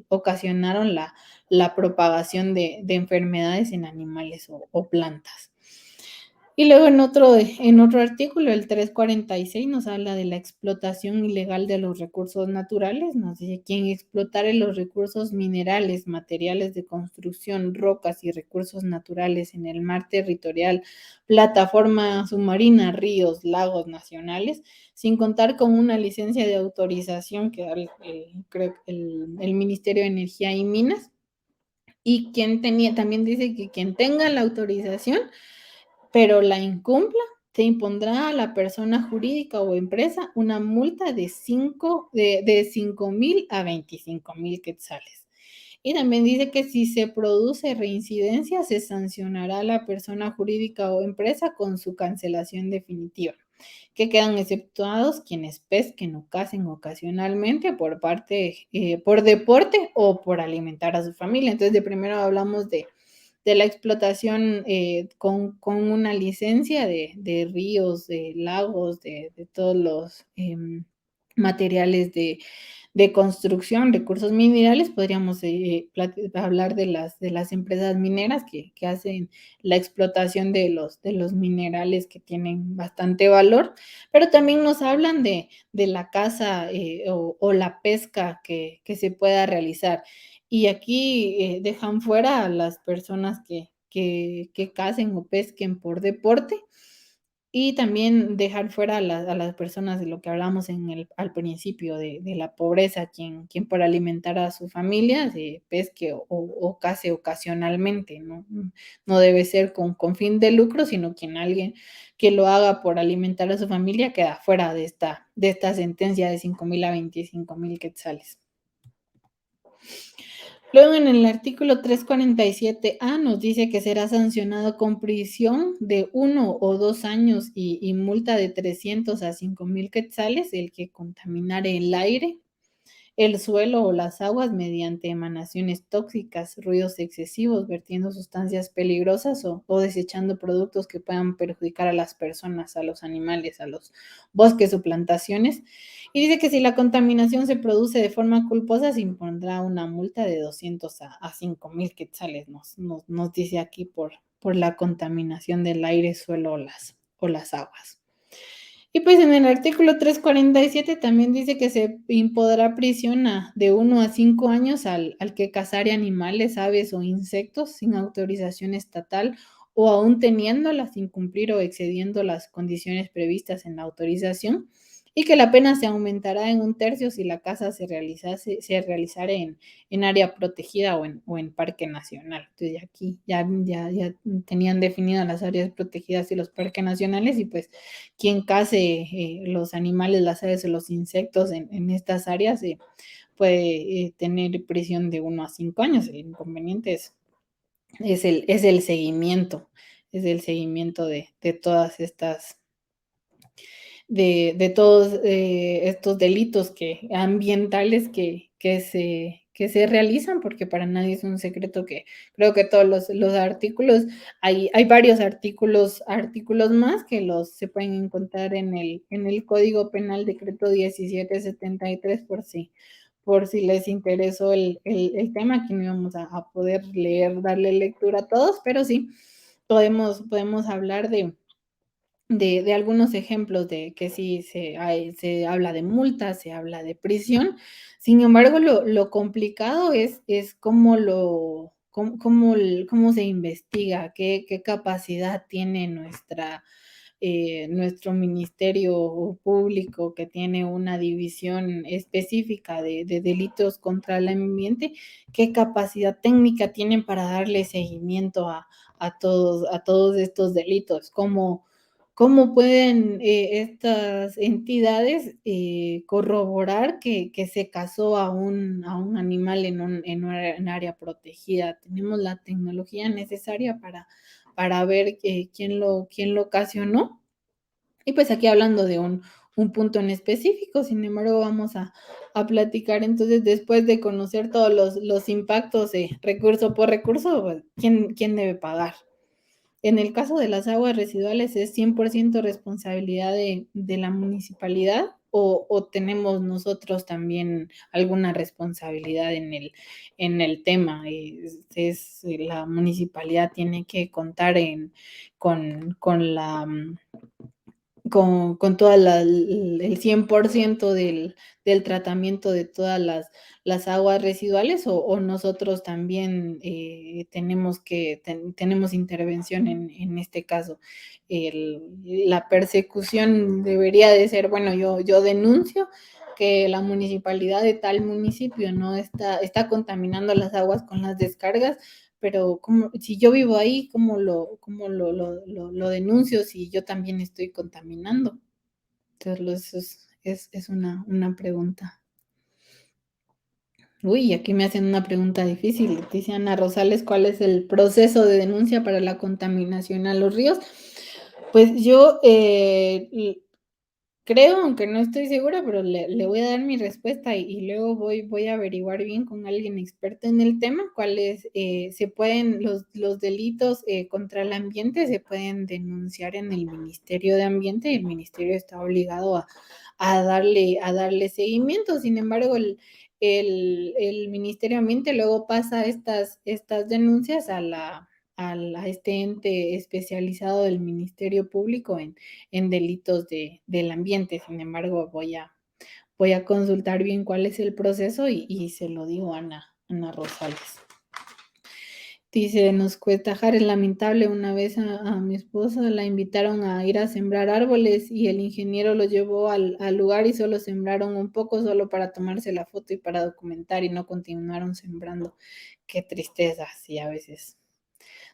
ocasionaron la propagación de enfermedades en animales o plantas. Y luego en otro artículo, el 346, nos habla de la explotación ilegal de los recursos naturales. Nos dice: quien explotare los recursos minerales, materiales de construcción, rocas y recursos naturales en el mar territorial, plataforma submarina, ríos, lagos nacionales, sin contar con una licencia de autorización que da el Ministerio de Energía y Minas. Y también dice que quien tenga la autorización pero la incumpla, se impondrá a la persona jurídica o empresa una multa de 5,000 a 25,000 quetzales. Y también dice que si se produce reincidencia, se sancionará a la persona jurídica o empresa con su cancelación definitiva, que quedan exceptuados quienes pesquen o cacen ocasionalmente por deporte o por alimentar a su familia. Entonces, de primero hablamos de la explotación con una licencia de ríos, de lagos, de todos los materiales de construcción, recursos minerales. Podríamos hablar de las empresas mineras que hacen la explotación de los minerales que tienen bastante valor, pero también nos hablan de la caza o la pesca que se pueda realizar. Y aquí dejan fuera a las personas que cacen o pesquen por deporte, y también dejar fuera a las personas de lo que hablamos al principio, de la pobreza, quien por alimentar a su familia se pesque o case ocasionalmente, ¿no? No debe ser con fin de lucro, sino alguien que lo haga por alimentar a su familia queda fuera de esta sentencia de 5,000 a 25,000 quetzales. Luego, en el artículo 347A nos dice que será sancionado con prisión de 1 o 2 años y multa de 300 a 5,000 quetzales el que contaminare el aire, el suelo o las aguas mediante emanaciones tóxicas, ruidos excesivos, vertiendo sustancias peligrosas o desechando productos que puedan perjudicar a las personas, a los animales, a los bosques o plantaciones. Y dice que si la contaminación se produce de forma culposa, se impondrá una multa de 200 a 5,000 quetzales, nos dice aquí por la contaminación del aire, suelo o las aguas. Y pues en el artículo 347 también dice que se impondrá prisión de 1 a 5 años al que cazare animales, aves o insectos sin autorización estatal o aún teniéndola sin cumplir o excediendo las condiciones previstas en la autorización, y que la pena se aumentará en 1/3 si la caza se realizara en área protegida o en parque nacional. Entonces aquí ya tenían definidas las áreas protegidas y los parques nacionales, y pues quien case los animales, las aves o los insectos en estas áreas puede tener prisión de 1 a 5 años. El inconveniente es el seguimiento, de todas estas de todos estos delitos ambientales que se realizan, porque para nadie es un secreto que creo que todos los artículos, hay varios artículos más que se pueden encontrar en el Código Penal, decreto 1773, por si les interesó el tema. Aquí no íbamos a poder darle lectura a todos, pero sí podemos hablar de algunos ejemplos de que sí se habla de multas, se habla de prisión. Sin embargo, lo complicado es cómo se investiga, qué capacidad tiene nuestro ministerio público, que tiene una división específica de delitos contra el ambiente, qué capacidad técnica tienen para darle seguimiento a todos estos delitos, cómo pueden estas entidades corroborar que se cazó a un animal en un área protegida. Tenemos la tecnología necesaria para ver quién lo ocasionó. Y pues aquí hablando de un punto en específico. Sin embargo, vamos a platicar entonces, después de conocer todos los impactos recurso por recurso, pues, ¿quién debe pagar? En el caso de las aguas residuales, ¿es 100% responsabilidad de la municipalidad o tenemos nosotros también alguna responsabilidad en el tema? La municipalidad tiene que contar con toda el 100% del tratamiento de todas las aguas residuales o nosotros también tenemos intervención en este caso. La persecución debería de ser, bueno, yo denuncio que la municipalidad de tal municipio no está contaminando las aguas con las descargas, pero si yo vivo ahí, ¿cómo lo denuncio si yo también estoy contaminando? Entonces, es una pregunta. Uy, aquí me hacen una pregunta difícil. Dice Ana Rosales, ¿cuál es el proceso de denuncia para la contaminación a los ríos? Pues yo creo, aunque no estoy segura, pero le voy a dar mi respuesta y luego voy a averiguar bien con alguien experto en el tema cuáles los delitos contra el ambiente se pueden denunciar en el Ministerio de Ambiente y el Ministerio está obligado a darle seguimiento. Sin embargo, el Ministerio de Ambiente luego pasa estas denuncias a este ente especializado del Ministerio Público en delitos del ambiente. Sin embargo, voy a consultar bien cuál es el proceso y se lo digo a Ana Rosales. Dice, nos cuesta dejar, es lamentable, una vez a mi esposa la invitaron a ir a sembrar árboles y el ingeniero lo llevó al lugar y solo sembraron un poco solo para tomarse la foto y para documentar y no continuaron sembrando. Qué tristeza, sí, a veces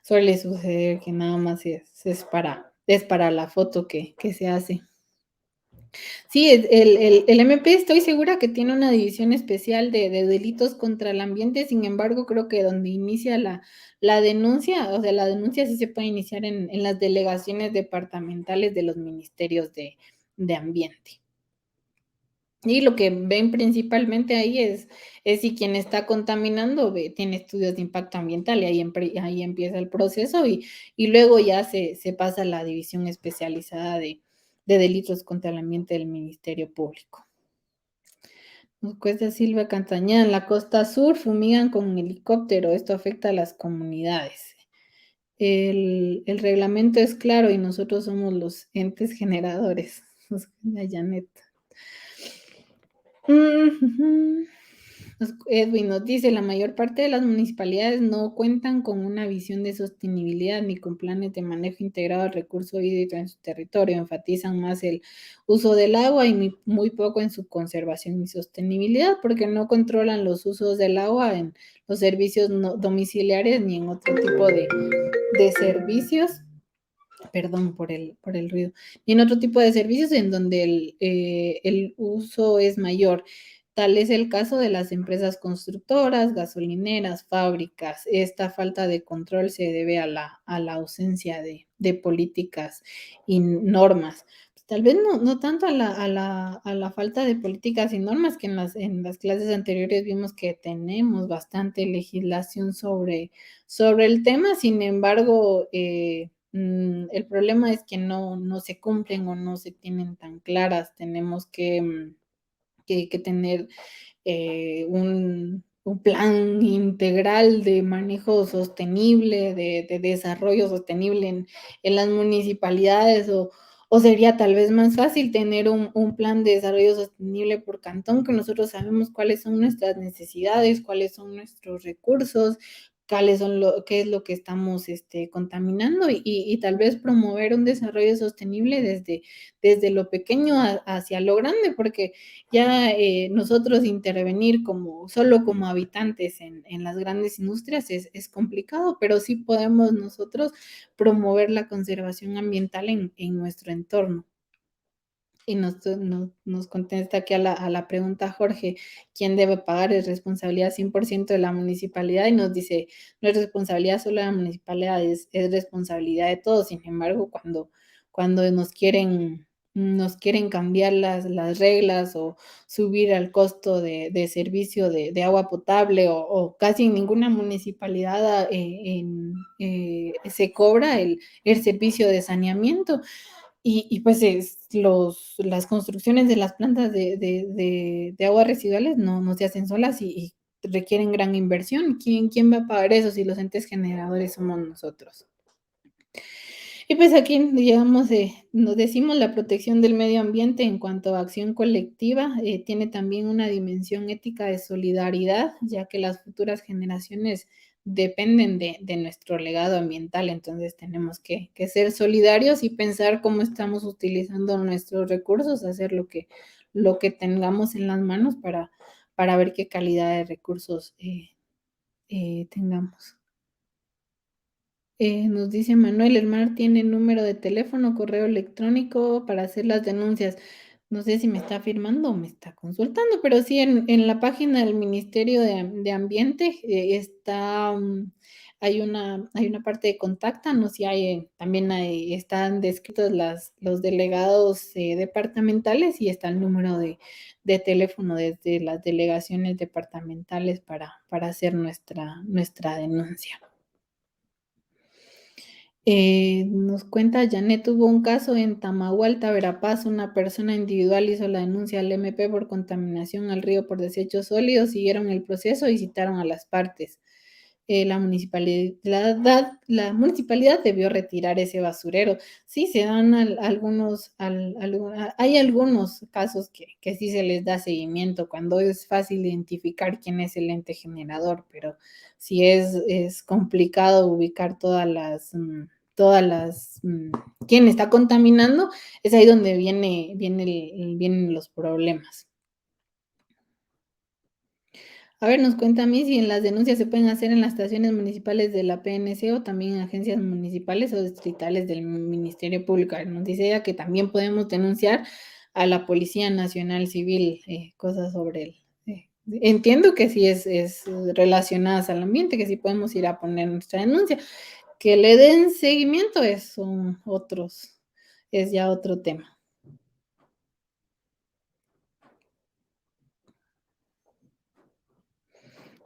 suele suceder que nada más es para la foto que se hace. Sí, el MP estoy segura que tiene una división especial de delitos contra el ambiente, sin embargo, creo que donde inicia la denuncia, o sea, la denuncia sí se puede iniciar en las delegaciones departamentales de los ministerios de ambiente. Y lo que ven principalmente ahí es si quien está contaminando tiene estudios de impacto ambiental y ahí empieza el proceso y luego ya se pasa a la división especializada de delitos contra el ambiente del Ministerio Público. Nos cuesta Silvia Cantañeda, en la costa sur fumigan con helicóptero, esto afecta a las comunidades. El reglamento es claro y nosotros somos los entes generadores. Janet. Edwin nos dice, la mayor parte de las municipalidades no cuentan con una visión de sostenibilidad ni con planes de manejo integrado del recurso hídrico en su territorio. Enfatizan más el uso del agua y muy poco en su conservación y sostenibilidad porque no controlan los usos del agua en los servicios domiciliares ni en otro tipo de servicios. Perdón por el ruido. Y en otro tipo de servicios en donde el uso es mayor. Tal es el caso de las empresas constructoras, gasolineras, fábricas. Esta falta de control se debe a la ausencia de políticas y normas. Tal vez no tanto a la falta de políticas y normas, que en las clases anteriores vimos que tenemos bastante legislación sobre el tema. Sin embargo, el problema es que no se cumplen o no se tienen tan claras. Tenemos que tener un plan integral de manejo sostenible, de desarrollo sostenible en las municipalidades o sería tal vez más fácil tener un plan de desarrollo sostenible por cantón, que nosotros sabemos cuáles son nuestras necesidades, cuáles son nuestros recursos, qué es lo que estamos contaminando y tal vez promover un desarrollo sostenible desde lo pequeño hacia lo grande, porque ya nosotros intervenir solo como habitantes en las grandes industrias es complicado, pero sí podemos nosotros promover la conservación ambiental en nuestro entorno. Y nos contesta aquí a la pregunta Jorge, ¿quién debe pagar? Es responsabilidad 100% de la municipalidad y nos dice, no es responsabilidad solo de la municipalidad, es responsabilidad de todos. Sin embargo, cuando nos quieren nos quieren cambiar las reglas o subir el costo de servicio de agua potable o casi en ninguna municipalidad se cobra el servicio de saneamiento. Y pues las construcciones de las plantas de aguas residuales no se hacen solas y requieren gran inversión. ¿Quién va a pagar eso si los entes generadores somos nosotros? Y pues aquí, digamos, nos decimos la protección del medio ambiente en cuanto a acción colectiva, tiene también una dimensión ética de solidaridad, ya que las futuras generaciones dependen de nuestro legado ambiental, entonces tenemos que ser solidarios y pensar cómo estamos utilizando nuestros recursos, hacer lo que tengamos en las manos para ver qué calidad de recursos tengamos. Nos dice Manuel, el mar tiene número de teléfono, correo electrónico para hacer las denuncias. No sé si me está firmando o me está consultando, pero sí en la página del Ministerio de Ambiente hay una parte de contáctanos y también están descritos los delegados departamentales y está el número de teléfono desde las delegaciones departamentales para hacer nuestra denuncia. Nos cuenta Janet, hubo un caso en Tamahualta, Verapaz, una persona individual hizo la denuncia al MP por contaminación al río por desechos sólidos, siguieron el proceso y citaron a las partes. La municipalidad debió retirar ese basurero. Sí, se dan hay algunos casos que sí se les da seguimiento cuando es fácil identificar quién es el ente generador, pero sí es complicado ubicar quién está contaminando, es ahí donde vienen los problemas. A ver, nos cuenta a mí si en las denuncias se pueden hacer en las estaciones municipales de la PNC o también en agencias municipales o distritales del Ministerio Público. Nos dice ella que también podemos denunciar a la Policía Nacional Civil, cosas sobre él. Entiendo que sí es relacionadas al ambiente, que sí podemos ir a poner nuestra denuncia. Que le den seguimiento es ya otro tema.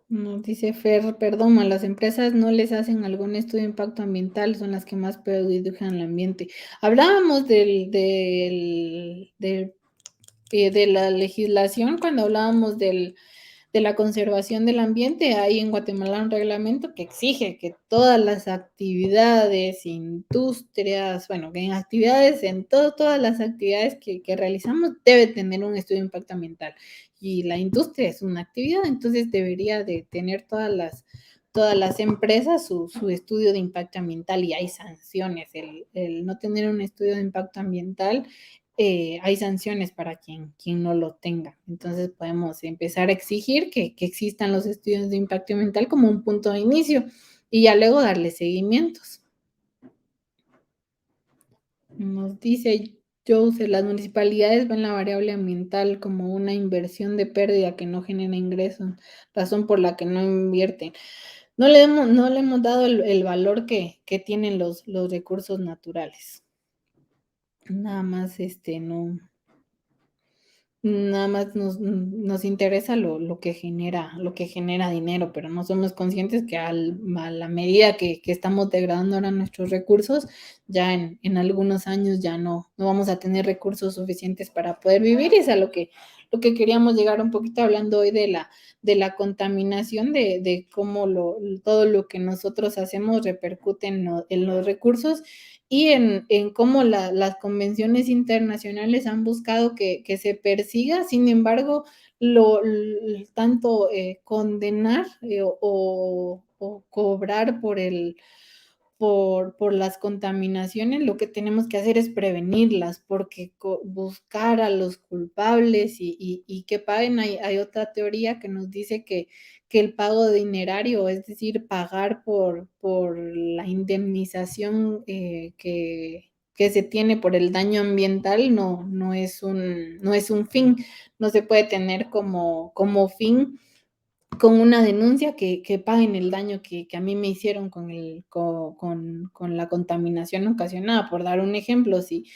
Nos dice Fer, perdón, a las empresas no les hacen algún estudio de impacto ambiental, son las que más perjudican al ambiente. Hablábamos de la legislación cuando hablábamos de la conservación del ambiente. Hay en Guatemala un reglamento que exige que todas las actividades, industrias, bueno, que todas las actividades que realizamos debe tener un estudio de impacto ambiental. Y la industria es una actividad, entonces debería de tener todas las empresas su estudio de impacto ambiental y hay sanciones. El no tener un estudio de impacto ambiental, hay sanciones para quien no lo tenga. Entonces podemos empezar a exigir que existan los estudios de impacto ambiental como un punto de inicio y ya luego darle seguimientos. Nos dice Jose, las municipalidades ven la variable ambiental como una inversión de pérdida que no genera ingresos, razón por la que no invierten. No le hemos dado el valor que tienen los recursos naturales. Nada más nada más nos interesa lo que genera dinero, pero no somos conscientes que a la medida que estamos degradando ahora nuestros recursos, ya en algunos años ya no vamos a tener recursos suficientes para poder vivir, y es a lo que queríamos llegar un poquito hablando hoy de la contaminación, de cómo todo lo que nosotros hacemos repercute en los recursos y en cómo las convenciones internacionales han buscado que se persiga. Sin embargo, tanto condenar o cobrar por las contaminaciones, lo que tenemos que hacer es prevenirlas, porque buscar a los culpables y que paguen, hay otra teoría que nos dice que el pago dinerario, es decir, pagar por la indemnización que se tiene por el daño ambiental, no es un fin, no se puede tener como fin con una denuncia que paguen el daño que a mí me hicieron con la contaminación ocasionada. Por dar un ejemplo, si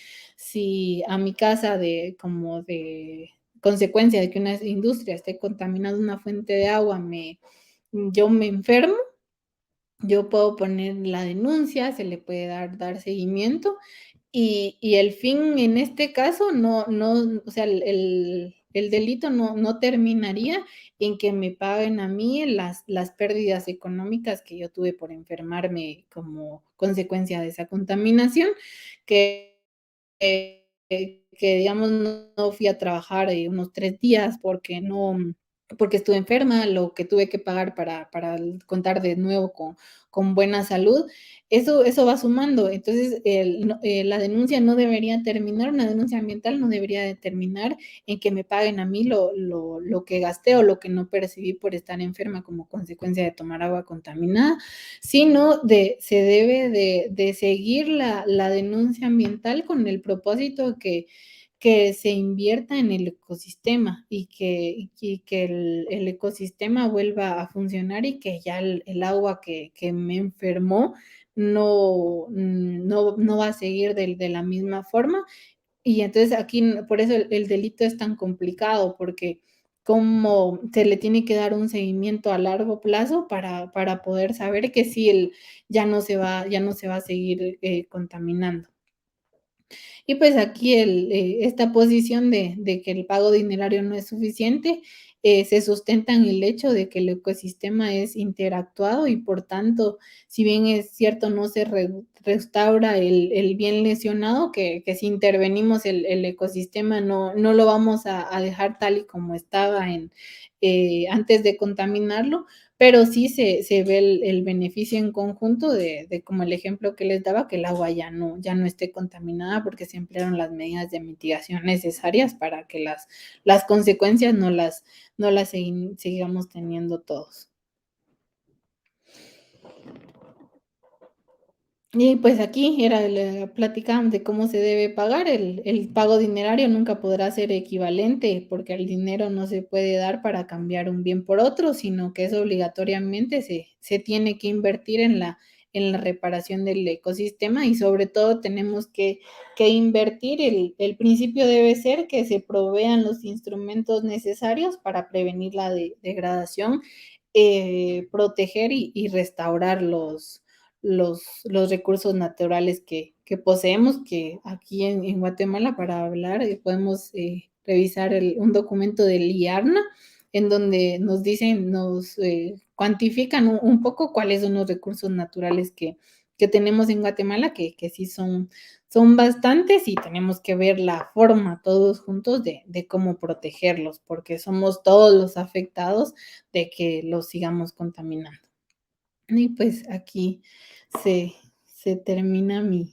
si a mi casa como de consecuencia de que una industria esté contaminando una fuente de agua, yo me enfermo, yo puedo poner la denuncia, se le puede dar seguimiento y el fin en este caso o sea, el delito no terminaría en que me paguen a mí las pérdidas económicas que yo tuve por enfermarme como consecuencia de esa contaminación, que, que digamos, no fui a trabajar unos 3 días porque estuve enferma, lo que tuve que pagar para contar de nuevo con buena salud, eso va sumando. Entonces, la denuncia no debería terminar, una denuncia ambiental no debería de terminar en que me paguen a mí lo que gasté o lo que no percibí por estar enferma como consecuencia de tomar agua contaminada, sino se debe de seguir la denuncia ambiental con el propósito que se invierta en el ecosistema y que el ecosistema vuelva a funcionar y que ya el agua que me enfermó no va a seguir de la misma forma. Y entonces aquí, por eso el delito es tan complicado, porque como se le tiene que dar un seguimiento a largo plazo para poder saber que sí, ya no se va a seguir contaminando. Y pues aquí esta posición de que el pago dinerario no es suficiente, se sustenta en el hecho de que el ecosistema es interactuado y por tanto, si bien es cierto, no se restaura el bien lesionado, que si intervenimos el ecosistema no lo vamos a dejar tal y como estaba antes de contaminarlo, pero sí se ve el beneficio en conjunto de como el ejemplo que les daba, que el agua ya no esté contaminada porque se emplearon las medidas de mitigación necesarias para que las consecuencias no las sigamos teniendo todos. Y pues aquí platicábamos de cómo se debe pagar. El pago dinerario nunca podrá ser equivalente porque el dinero no se puede dar para cambiar un bien por otro, sino que es obligatoriamente se tiene que invertir en la reparación del ecosistema y sobre todo tenemos que invertir. El principio debe ser que se provean los instrumentos necesarios para prevenir la degradación, proteger y restaurar los recursos naturales que poseemos, que aquí en Guatemala, para hablar, podemos revisar un documento del IARNA, en donde nos cuantifican un poco cuáles son los recursos naturales que tenemos en Guatemala, que sí son bastantes y tenemos que ver la forma todos juntos de cómo protegerlos, porque somos todos los afectados de que los sigamos contaminando. Y pues aquí se, se termina mi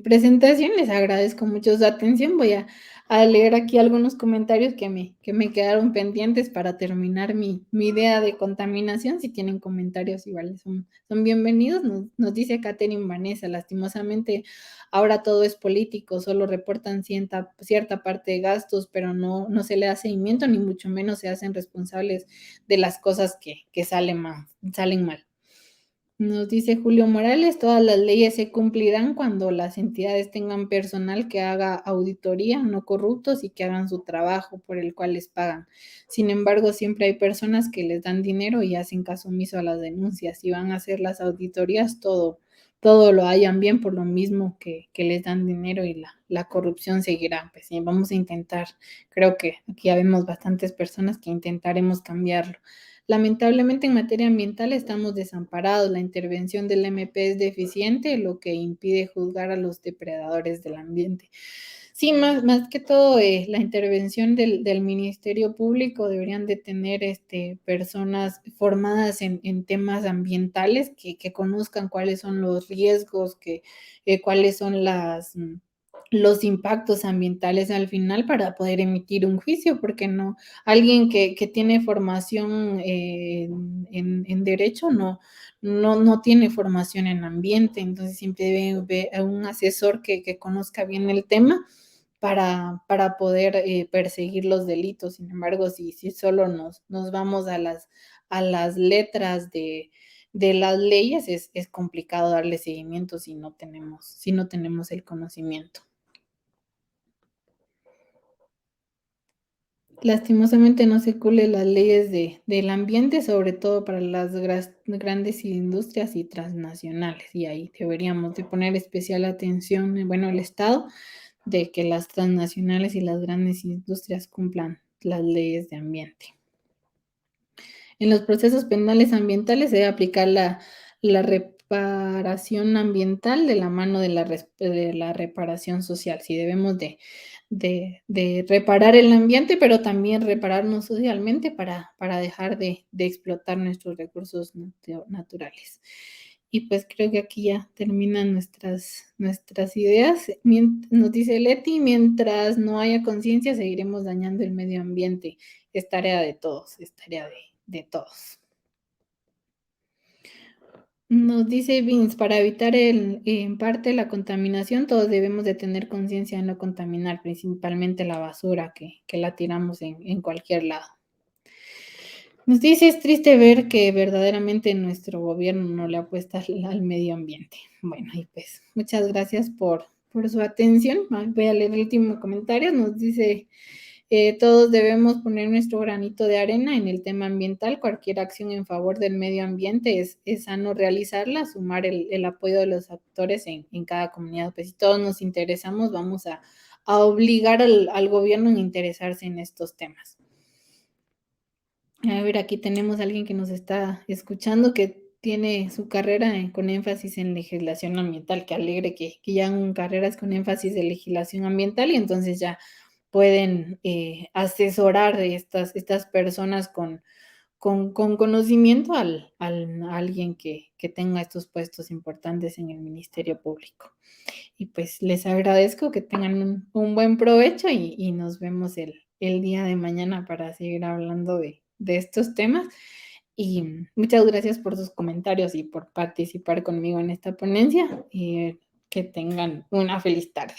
presentación. Les agradezco mucho su atención. Voy a leer aquí algunos comentarios que me quedaron pendientes para terminar mi idea de contaminación. Si tienen comentarios iguales son bienvenidos. Nos dice Catherine Vanessa, lastimosamente ahora todo es político, solo reportan cierta parte de gastos, pero no se le da seguimiento, ni mucho menos se hacen responsables de las cosas que salen mal. Nos dice Julio Morales, todas las leyes se cumplirán cuando las entidades tengan personal que haga auditoría, no corruptos y que hagan su trabajo por el cual les pagan. Sin embargo, siempre hay personas que les dan dinero y hacen caso omiso a las denuncias y van a hacer las auditorías, todo lo hayan bien por lo mismo que les dan dinero y la corrupción seguirá. Pues sí, vamos a intentar, creo que aquí habemos bastantes personas que intentaremos cambiarlo. Lamentablemente en materia ambiental estamos desamparados, la intervención del MP es deficiente, lo que impide juzgar a los depredadores del ambiente. Sí, más que todo, la intervención del Ministerio Público deberían de tener personas formadas en temas ambientales que conozcan cuáles son los riesgos, cuáles son los impactos ambientales al final para poder emitir un juicio, porque no, alguien que tiene formación en derecho no tiene formación en ambiente, entonces siempre debe haber un asesor que conozca bien el tema para poder perseguir los delitos. Sin embargo, si solo nos vamos a las letras de las leyes, es complicado darle seguimiento si no tenemos el conocimiento. lastimosamente no se cumplen las leyes del ambiente, sobre todo para las grandes industrias y transnacionales. Y ahí deberíamos de poner especial atención, bueno, el Estado, de que las transnacionales y las grandes industrias cumplan las leyes de ambiente. En los procesos penales ambientales se debe aplicar la reparación ambiental de la mano de la reparación social. Sí, debemos de reparar el ambiente, pero también repararnos socialmente para dejar de explotar nuestros recursos naturales. Y pues creo que aquí ya terminan nuestras ideas. Nos dice Leti, mientras no haya conciencia, seguiremos dañando el medio ambiente. Es tarea de todos, es tarea de todos. Nos dice Vince, para evitar en parte la contaminación, todos debemos de tener conciencia de no contaminar, principalmente la basura que la tiramos en cualquier lado. Nos dice, es triste ver que verdaderamente nuestro gobierno no le apuesta al medio ambiente. Bueno, y pues muchas gracias por su atención. Voy a leer el último comentario. Nos dice, todos debemos poner nuestro granito de arena en el tema ambiental. Cualquier acción en favor del medio ambiente es sano realizarla, sumar el apoyo de los actores en cada comunidad. Pues si todos nos interesamos, vamos a obligar al gobierno a interesarse en estos temas. A ver, aquí tenemos a alguien que nos está escuchando que tiene su carrera con énfasis en legislación ambiental. Qué alegre que ya hagan carreras con énfasis de legislación ambiental y entonces ya pueden asesorar a estas personas con conocimiento a alguien que tenga estos puestos importantes en el Ministerio Público. Y pues les agradezco que tengan un buen provecho y nos vemos el día de mañana para seguir hablando de estos temas. Y muchas gracias por sus comentarios y por participar conmigo en esta ponencia. Que tengan una feliz tarde.